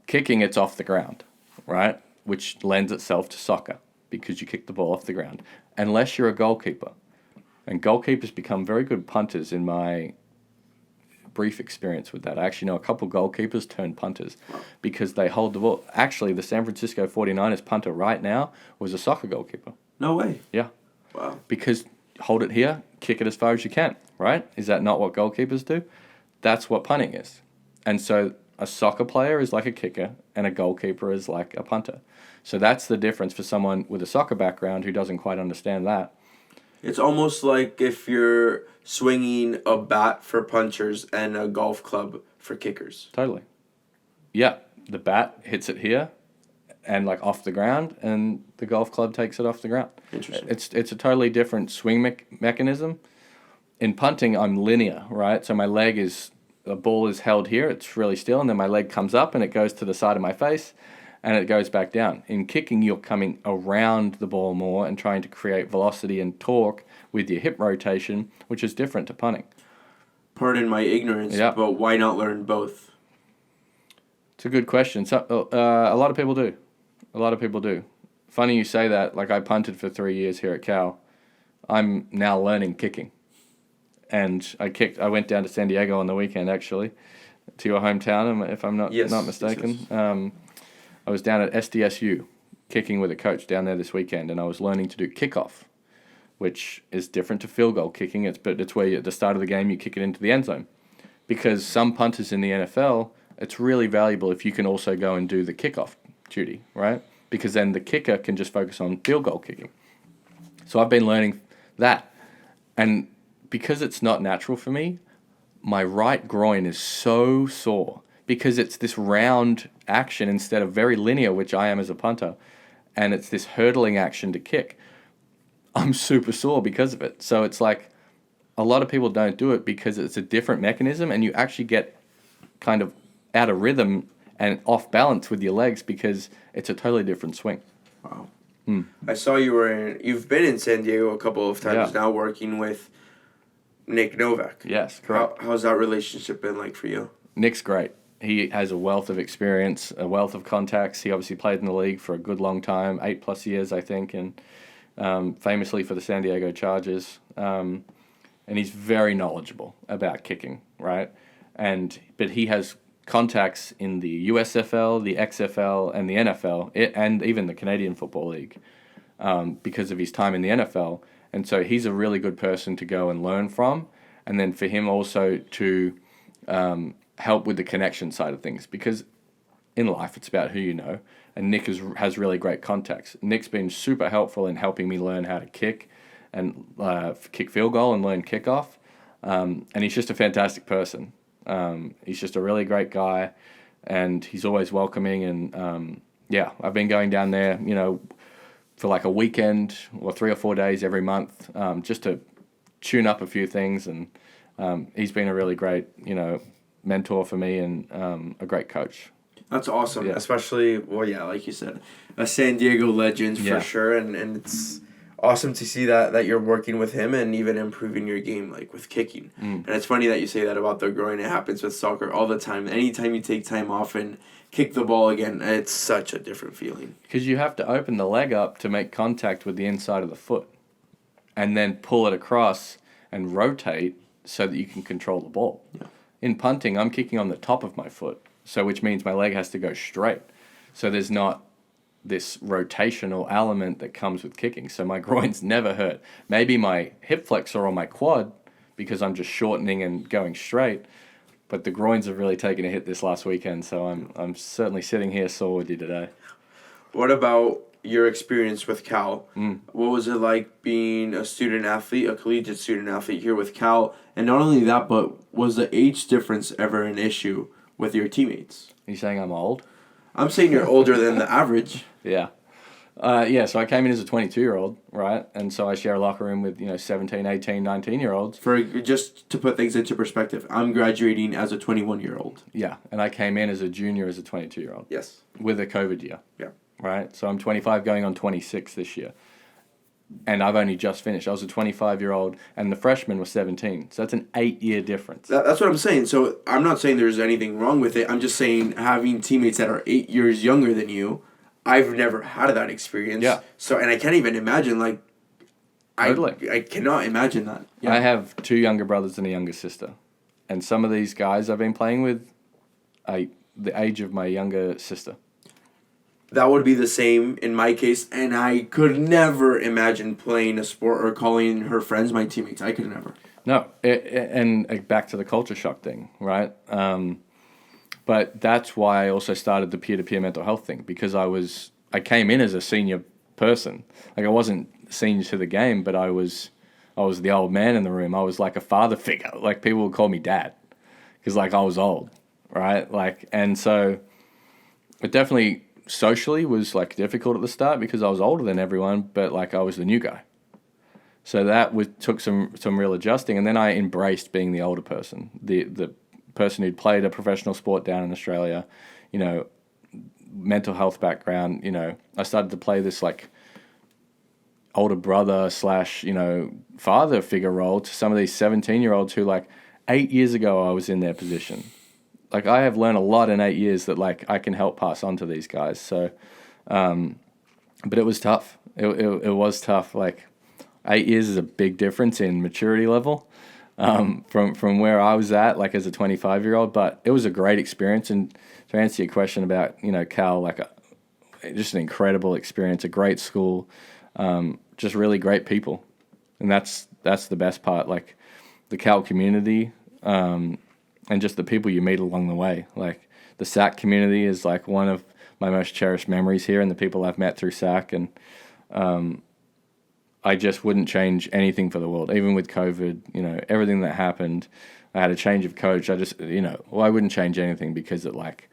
Kicking, it's off the ground, right? Which lends itself to soccer, because you kick the ball off the ground. Unless you're a goalkeeper, And goalkeepers become very good punters in my brief experience with that. I actually know a couple goalkeepers turned punters because they hold the ball. Actually, the San Francisco 49ers punter right now was a soccer goalkeeper. No way. Yeah. Wow. Because hold it here, kick it as far as you can, right? Is that not what goalkeepers do? That's what punting is. And so a soccer player is like a kicker and a goalkeeper is like a punter. So that's the difference for someone with a soccer background who doesn't quite understand that. It's almost like if you're swinging a bat for punchers and a golf club for kickers. Totally. Yeah, the bat hits it here and like off the ground, and the golf club takes it off the ground. Interesting. It's a totally different swing mechanism. In punting, I'm linear, right? So my leg is, the ball is held here, it's really still, and then my leg comes up and it goes to the side of my face and it goes back down. In kicking, you're coming around the ball more and trying to create velocity and torque with your hip rotation, which is different to punting. Pardon my ignorance, but why not learn both? It's a good question. So, a lot of people do. A lot of people do. Funny you say that. Like, I punted for 3 years here at Cal. I'm now learning kicking. And I went down to San Diego on the weekend, actually, to your hometown, if I'm not mistaken. Yes. I was down at SDSU kicking with a coach down there this weekend, and I was learning to do kickoff, which is different to field goal kicking. It's where at the start of the game you kick it into the end zone. Because some punters in the NFL, it's really valuable if you can also go and do the kickoff duty, right? Because then the kicker can just focus on field goal kicking. So I've been learning that. And because it's not natural for me, my right groin is so sore because it's this round action instead of very linear, which I am as a punter, and it's this hurdling action to kick. I'm super sore because of it. So it's like a lot of people don't do it because it's a different mechanism and you actually get kind of out of rhythm and off balance with your legs because it's a totally different swing. Wow. I saw you've been in San Diego a couple of times now working with Nick Novak. Yes, correct. How's that relationship been like for you? Nick's great. He has a wealth of experience, a wealth of contacts. He obviously played in the league for a good long time, 8+ years, I think, and famously for the San Diego Chargers. And he's very knowledgeable about kicking, right? But he has contacts in the USFL, the XFL, and the NFL, and even the Canadian Football League because of his time in the NFL. And so he's a really good person to go and learn from. And then for him also to help with the connection side of things. Because in life, it's about who you know. And Nick has really great contacts. Nick's been super helpful in helping me learn how to kick and kick field goal and learn kickoff. And he's just a fantastic person. He's just a really great guy. And he's always welcoming. And I've been going down there, for like a weekend or 3 or 4 days every month, just to tune up a few things. And he's been a really great, mentor for me and a great coach. That's awesome, especially, like you said, a San Diego legend for sure. And it's awesome to see that you're working with him and even improving your game, like with kicking. And it's funny that you say that about the groin. It happens with soccer all the time. Anytime you take time off and kick the ball again, it's such a different feeling. Because you have to open the leg up to make contact with the inside of the foot and then pull it across and rotate so that you can control the ball. Yeah. In punting, I'm kicking on the top of my foot, which means my leg has to go straight. So there's not this rotational element that comes with kicking. So my groins never hurt. Maybe my hip flexor or my quad because I'm just shortening and going straight. But the groins have really taken a hit this last weekend, so I'm certainly sitting here sore with you today. What about your experience with Cal? What was it like being a student athlete, a collegiate student athlete here with Cal? And not only that, but was the age difference ever an issue with your teammates? Are you saying I'm old? I'm saying you're older than the average. Yeah. So I came in as a 22-year-old, right? And so I share a locker room with, 17, 18, 19-year-olds. Just to put things into perspective, I'm graduating as a 21-year-old. Yeah, and I came in as a junior as a 22-year-old. Yes. With a COVID year. Yeah. Right? So I'm 25 going on 26 this year. And I've only just finished. I was a 25-year-old, and the freshman was 17. So that's an 8-year difference. That's what I'm saying. So I'm not saying there's anything wrong with it. I'm just saying having teammates that are 8 years younger than you, I've never had that experience. Yeah. So, and I can't even imagine, Totally. I cannot imagine that. Yeah. I have 2 younger brothers and a younger sister. And some of these guys I've been playing with are the age of my younger sister. That would be the same in my case, and I could never imagine playing a sport or calling her friends my teammates. I could never. No, and back to the culture shock thing, right? But that's why I also started the peer-to-peer mental health thing, because I came in as a senior person. Like, I wasn't senior to the game, but I was the old man in the room. I was like a father figure. Like, people would call me dad because, like, I was old, right? Like, and so it definitely socially was, like, difficult at the start because I was older than everyone, but, like, I was the new guy. So that took some real adjusting, and then I embraced being the older person, the person who'd played a professional sport down in Australia, you know, mental health background. You know, I started to play this like older brother / you know, father figure role to some of these 17-year-olds who, like, 8 years ago I was in their position. Like, I have learned a lot in 8 years that, like, I can help pass on to these guys. So, but it was tough. It was tough. Like, 8 years is a big difference in maturity level from where I was at, like, as a 25-year-old. But it was a great experience. And to answer your question about, you know, Cal, like, just an incredible experience, a great school, just really great people. And that's the best part, like, the Cal community, and just the people you meet along the way. Like, the SAC community is, like, one of my most cherished memories here, and the people I've met through SAC. And I just wouldn't change anything for the world, even with COVID, you know, everything that happened. I had a change of coach. I just, you know, I wouldn't change anything because it, like,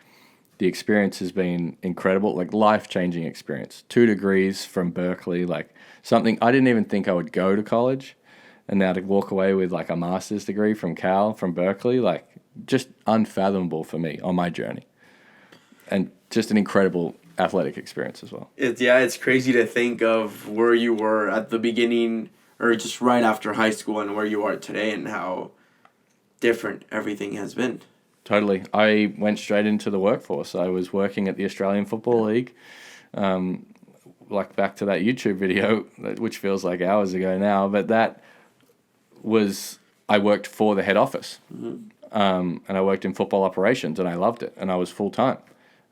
the experience has been incredible, like, life-changing experience. 2 degrees from Berkeley, like, something I didn't even think I would go to college, and now to walk away with, like, a master's degree from Cal, from Berkeley, like, just unfathomable for me on my journey. And just an incredible athletic experience as well. It's crazy to think of where you were at the beginning or just right after high school and where you are today and how different everything has been. Totally. I went straight into the workforce. I was working at the Australian Football League, like, back to that YouTube video, which feels like hours ago now, but that was, I worked for the head office. Mm-hmm. And I worked in football operations, and I loved it, and I was full-time.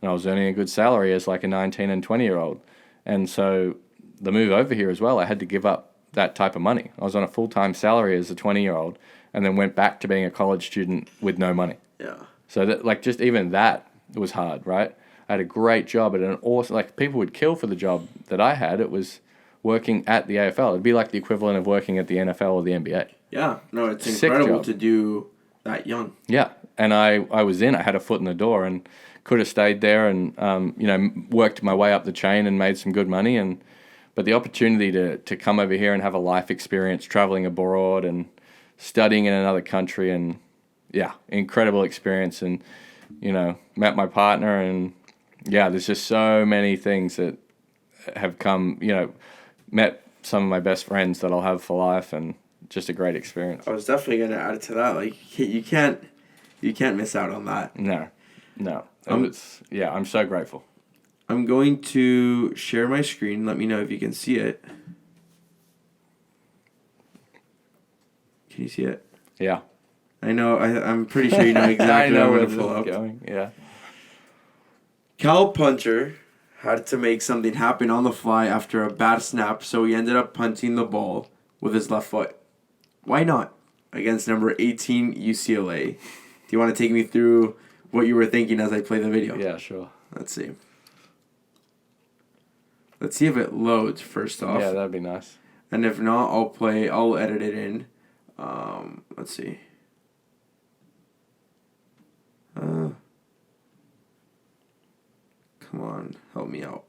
And I was earning a good salary as, like, a 19 and 20-year-old. And so the move over here as well, I had to give up that type of money. I was on a full-time salary as a 20-year-old and then went back to being a college student with no money. Yeah. So that, like, just even that was hard, right? I had a great job at an awesome, like, people would kill for the job that I had. It was working at the AFL. It'd be like the equivalent of working at the NFL or the NBA. Yeah. No, it's incredible to do that young. Yeah. And I was I had a foot in the door and could have stayed there and, you know, worked my way up the chain and made some good money. But the opportunity to come over here and have a life experience traveling abroad and studying in another country, and, yeah, incredible experience. And, you know, met my partner, and, yeah, there's just so many things that have come, you know, met some of my best friends that I'll have for life, and just a great experience. I was definitely going to add to that. Like, you can't miss out on that. No. I'm so grateful. I'm going to share my screen. Let me know if you can see it. Can you see it? Yeah. I know. I'm pretty sure you know exactly I know where where to this pull is up. going. Yeah. Cal punter had to make something happen on the fly after a bad snap, so he ended up punting the ball with his left foot. Why not? Against number 18 UCLA. Do you want to take me through what you were thinking as I play the video? Yeah, sure. Let's see. Let's see if it loads first off. Yeah, that'd be nice. And if not, I'll edit it in. Let's see. Come on, help me out.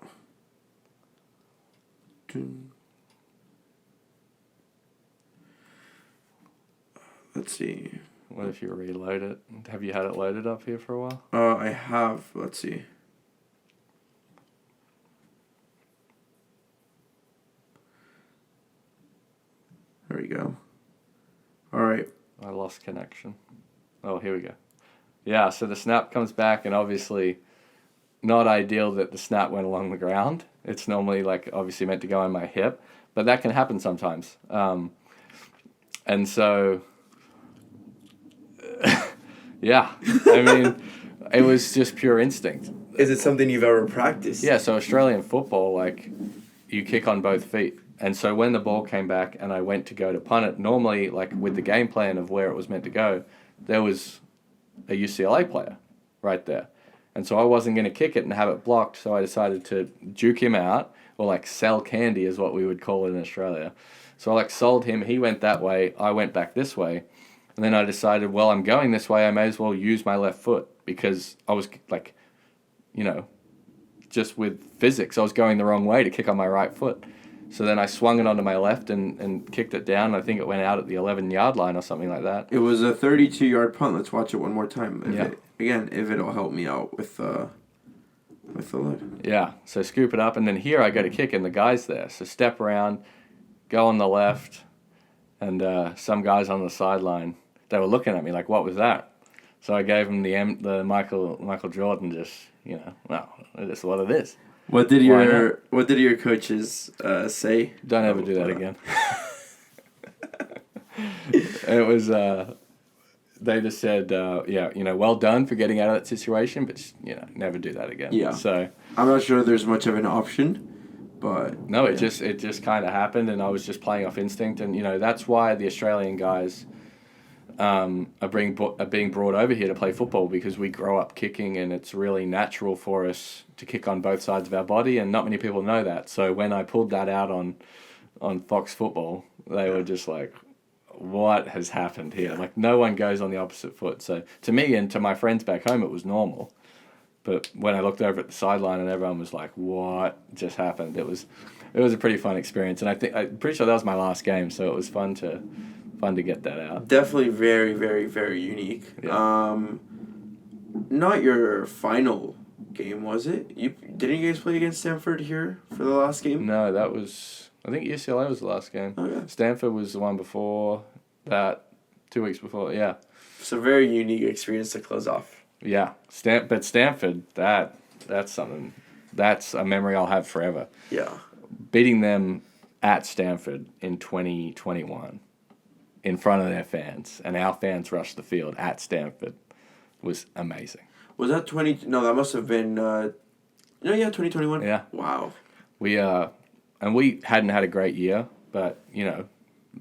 Let's see. What if you reload it? Have you had it loaded up here for a while? I have. Let's see. There we go. All right. I lost connection. Oh, here we go. Yeah, so the snap comes back, and obviously not ideal that the snap went along the ground. It's normally, like, obviously meant to go on my hip, but that can happen sometimes. And so, yeah, I mean, it was just pure instinct. Is it something you've ever practiced? Yeah, so Australian football, like, you kick on both feet. And so when the ball came back and I went to go to punt it, normally, like, with the game plan of where it was meant to go, there was a UCLA player right there. And so I wasn't going to kick it and have it blocked, so I decided to juke him out, or, like, sell candy is what we would call it in Australia. So I, like, sold him. He went that way. I went back this way. And then I decided, well, I'm going this way. I may as well use my left foot because I was, like, you know, just with physics, I was going the wrong way to kick on my right foot. So then I swung it onto my left and kicked it down. I think it went out at the 11-yard line or something like that. It was a 32-yard punt. Let's watch it one more time. Yeah. If it'll help me out with the load. Yeah, so scoop it up, and then here I go to kick, and the guy's there. So step around, go on the left, and some guys on the sideline, they were looking at me like, what was that? So I gave him the Michael Jordan, just, you know, well, it is what it is. What did your coaches say? Don't ever do that again. It was, they just said, yeah, you know, well done for getting out of that situation, but, you know, never do that again. Yeah. So I'm not sure there's much of an option, but... No, it just kind of happened, and I was just playing off instinct, and, you know, that's why the Australian guys are being brought over here to play football, because we grow up kicking, and it's really natural for us to kick on both sides of our body, and not many people know that. So when I pulled that out on Fox Football, they were just like, what has happened here? Like, no one goes on the opposite foot. So to me and to my friends back home, it was normal. But when I looked over at the sideline and everyone was like, what just happened? It was a pretty fun experience. And I'm pretty sure that was my last game, so it was fun to get that out. Definitely very, very, very unique. Yeah. Not your final game, was it? Didn't you guys play against Stanford here for the last game? No, that was... I think UCLA was the last game. Oh, yeah. Stanford was the one before that, 2 weeks before, yeah. It's a very unique experience to close off. Yeah. But Stanford, that's something... That's a memory I'll have forever. Yeah. Beating them at Stanford in 2021 in front of their fans, and our fans rushed the field at Stanford, was amazing. Was that 20... No, that must have been... 2021? Yeah. Wow. And we hadn't had a great year, but, you know,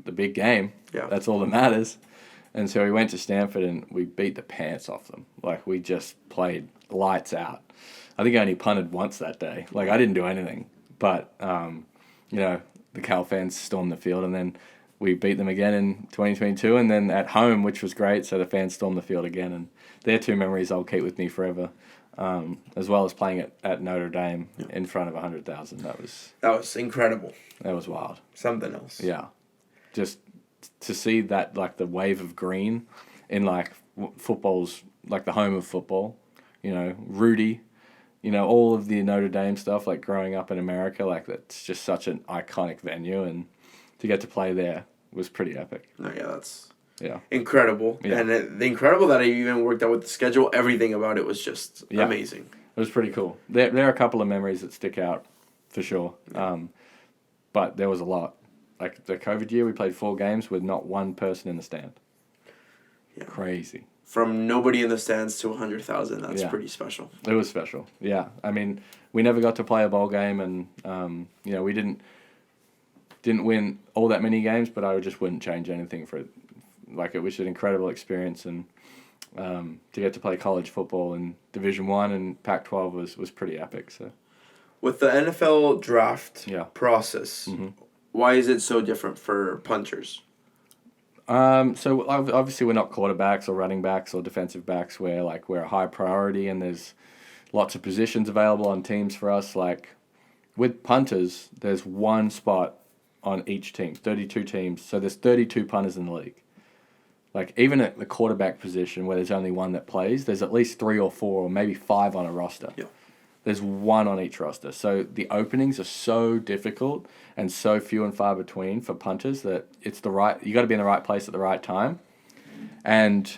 the big game, that's all that matters. And so we went to Stanford and we beat the pants off them. Like, we just played lights out. I think I only punted once that day. Like, I didn't do anything. But, you know, the Cal fans stormed the field, and then we beat them again in 2022, and then at home, which was great, so the fans stormed the field again. And they're two memories I'll keep with me forever. As well as playing at Notre Dame in front of 100,000. That was incredible. That was wild. Something else. Yeah. Just to see that, like, the wave of green in, like, football's, like, the home of football. You know, Rudy, you know, all of the Notre Dame stuff, like, growing up in America, like, that's just such an iconic venue, and to get to play there was pretty epic. Oh, yeah, that's... Yeah. Incredible. Yeah. And the incredible that I even worked out with the schedule, everything about it was just amazing. It was pretty cool. There are a couple of memories that stick out for sure. But there was a lot. Like the COVID year, we played 4 games with not one person in the stand. Yeah. Crazy. From nobody in the stands to 100,000, that's pretty special. It was special. Yeah. I mean, we never got to play a bowl game, and you know, we didn't win all that many games, but I just wouldn't change anything for it. Like, it was an incredible experience, and to get to play college football in Division I and Pac-12 was pretty epic. So, with the NFL draft process, why is it so different for punters? So obviously we're not quarterbacks or running backs or defensive backs where, like, we're a high priority, and there's lots of positions available on teams for us. Like, with punters, there's one spot on each team, 32 teams, so there's 32 punters in the league. Like, even at the quarterback position where there's only one that plays, there's at least 3 or 4 or maybe 5 on a roster. Yeah. There's one on each roster. So the openings are so difficult and so few and far between for punters that you got to be in the right place at the right time. And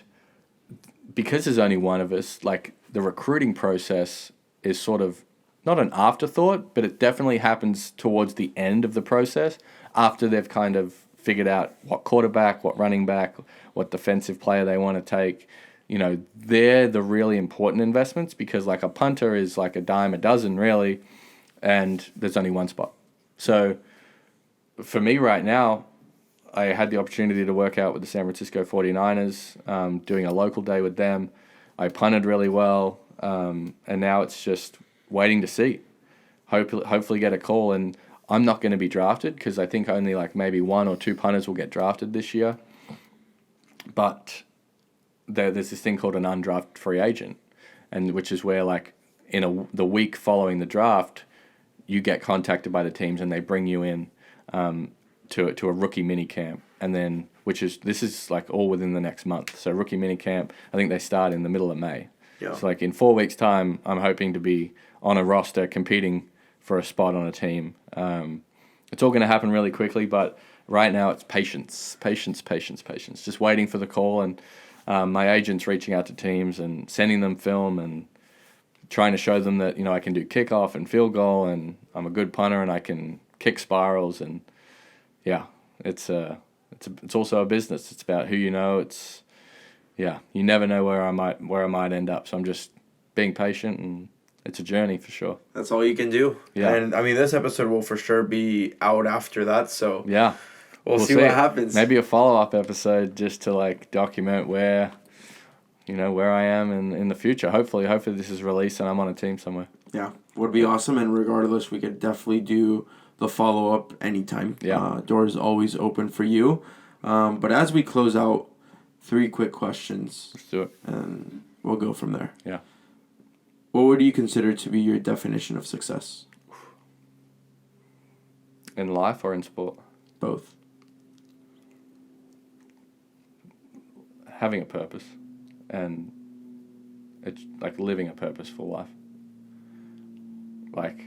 because there's only one of us, like, the recruiting process is sort of not an afterthought, but it definitely happens towards the end of the process after they've kind of figured out what quarterback, what running back, what defensive player they want to take. You know, they're the really important investments, because like a punter is like a dime a dozen really, and there's only one spot. So for me right now, I had the opportunity to work out with the San Francisco 49ers, doing a local day with them. I punted really well, and now it's just waiting to see. Hopefully get a call, and I'm not going to be drafted because I think only like maybe 1 or 2 punters will get drafted this year. But there's this thing called an undrafted free agent, and which is where like the week following the draft, you get contacted by the teams and they bring you in to a rookie mini camp, and then this is like all within the next month. So rookie mini camp, I think they start in the middle of May. Yeah. So like in 4 weeks' time, I'm hoping to be on a roster competing for a spot on a team. It's all going to happen really quickly, but right now it's patience. Just waiting for the call, and my agent's reaching out to teams and sending them film and trying to show them that, you know, I can do kickoff and field goal, and I'm a good punter and I can kick spirals, and yeah, it's also a business. It's about who you know. You never know where I might end up. So I'm just being patient, and it's a journey for sure. That's all you can do. Yeah. And I mean, this episode will for sure be out after that. So yeah, we'll see what happens. Maybe a follow-up episode just to like document where I am in the future. Hopefully this is released and I'm on a team somewhere. Yeah, would be awesome. And regardless, we could definitely do the follow-up anytime. Yeah. Doors always open for you. But as we close out, 3 quick questions. Let's do it. And we'll go from there. Yeah. What would you consider to be your definition of success? In life or in sport? Both. Having a purpose, and it's like living a purposeful life. Like,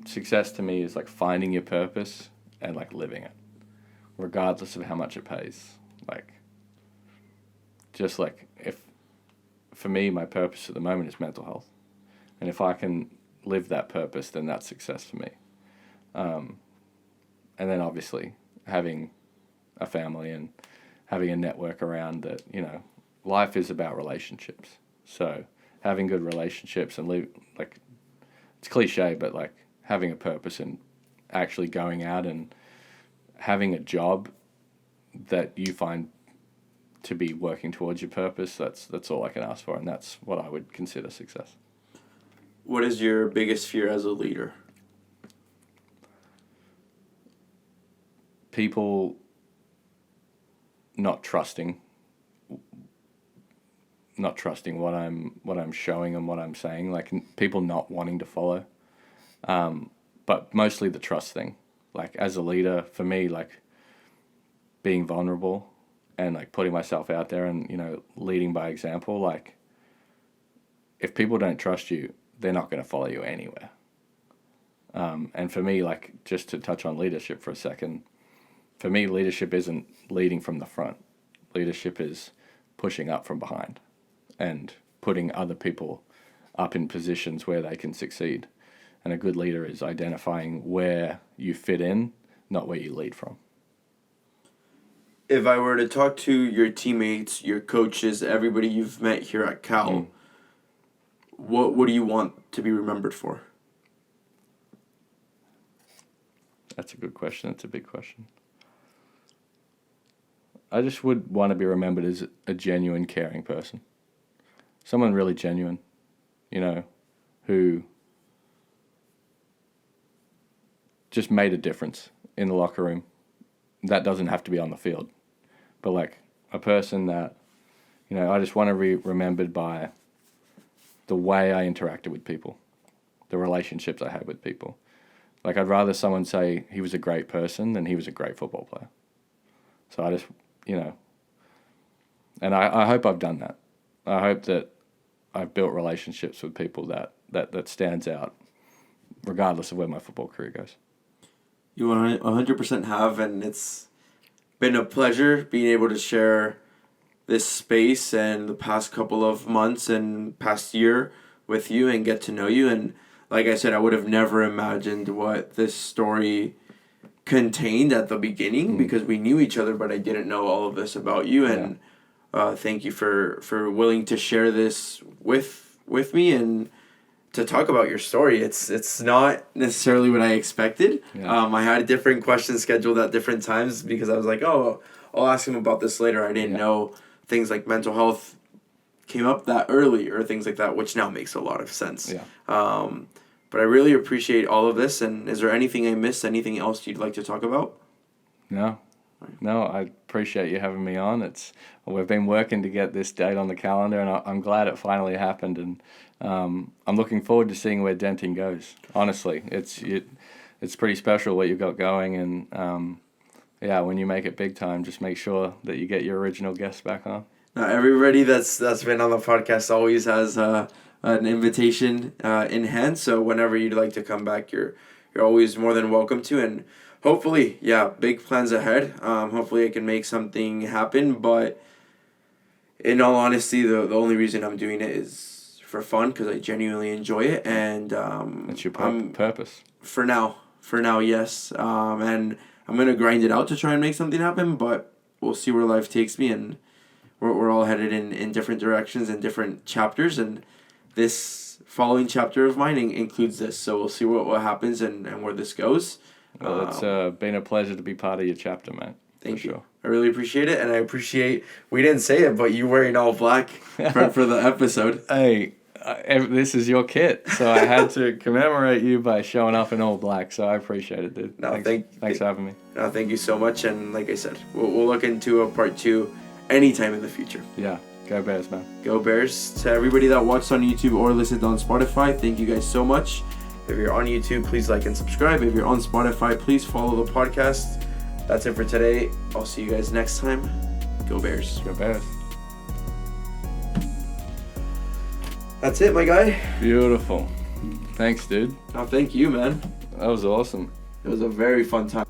success to me is like finding your purpose and like living it, regardless of how much it pays. Like, just like for me, my purpose at the moment is mental health. And if I can live that purpose, then that's success for me. And then obviously having a family and having a network around that, you know, life is about relationships. So having good relationships and like, it's cliche, but like having a purpose and actually going out and having a job that you find to be working towards your purpose, that's all I can ask for, and that's what I would consider success. What is your biggest fear as a leader? People not trusting what I'm showing and what I'm saying, like people not wanting to follow, but mostly the trust thing. Like as a leader, for me, like being vulnerable and like putting myself out there and, you know, leading by example. Like if people don't trust you, they're not going to follow you anywhere. And for me, like just to touch on leadership for a second, for me, leadership isn't leading from the front. Leadership is pushing up from behind and putting other people up in positions where they can succeed. And a good leader is identifying where you fit in, not where you lead from. If I were to talk to your teammates, your coaches, everybody you've met here at Cal, what do you want to be remembered for? That's a good question. That's a big question. I just would want to be remembered as a genuine, caring person. Someone really genuine, you know, who just made a difference in the locker room. That doesn't have to be on the field. But like a person that, you know, I just want to be remembered by the way I interacted with people, the relationships I had with people. Like I'd rather someone say he was a great person than he was a great football player. So I just, you know, and I hope I've done that. I hope that I've built relationships with people that stands out regardless of where my football career goes. You 100% have, and it's been a pleasure being able to share this space and the past couple of months and past year with you and get to know you. And like I said, I would have never imagined what this story contained at the beginning because we knew each other, but I didn't know all of this about you. And thank you for willing to share this with me and to talk about your story. It's not necessarily what I expected. I had different questions scheduled at different times because I was like, oh, I'll ask him about this later. I didn't know things like mental health came up that early or things like that, which now makes a lot of sense. But I really appreciate all of this. And is there anything I missed? Anything else you'd like to talk about? No, I appreciate you having me on. We've been working to get this date on the calendar, and I'm glad it finally happened. And I'm looking forward to seeing where Denting goes. Honestly, it's pretty special what you've got going, and when you make it big time, just make sure that you get your original guests back on. Now, everybody that's been on the podcast always has an invitation in hand. So whenever you'd like to come back, you're always more than welcome to. And hopefully, big plans ahead. Hopefully I can make something happen. But in all honesty, the only reason I'm doing it is for fun because I genuinely enjoy it. And it's your purpose. For now, yes. And I'm going to grind it out to try and make something happen. But we'll see where life takes me. And we're all headed in different directions and different chapters. And this following chapter of mine includes this. So we'll see what happens and where this goes. Well, it's been a pleasure to be part of your chapter, man. Thank you. Sure. I really appreciate it. And I appreciate, we didn't say it, but you wearing all black for the episode. Hey, this is your kit. So I had to commemorate you by showing up in all black. So I appreciate it, dude. Thanks for having me. No, thank you so much. And like I said, we'll look into a part 2 anytime in the future. Yeah. Go Bears, man. Go Bears. To everybody that watched on YouTube or listened on Spotify, thank you guys so much. If you're on YouTube, please like and subscribe. If you're on Spotify, please follow the podcast. That's it for today. I'll see you guys next time. Go Bears. Go Bears. That's it, my guy. Beautiful. Thanks, dude. No, thank you, man. That was awesome. It was a very fun time.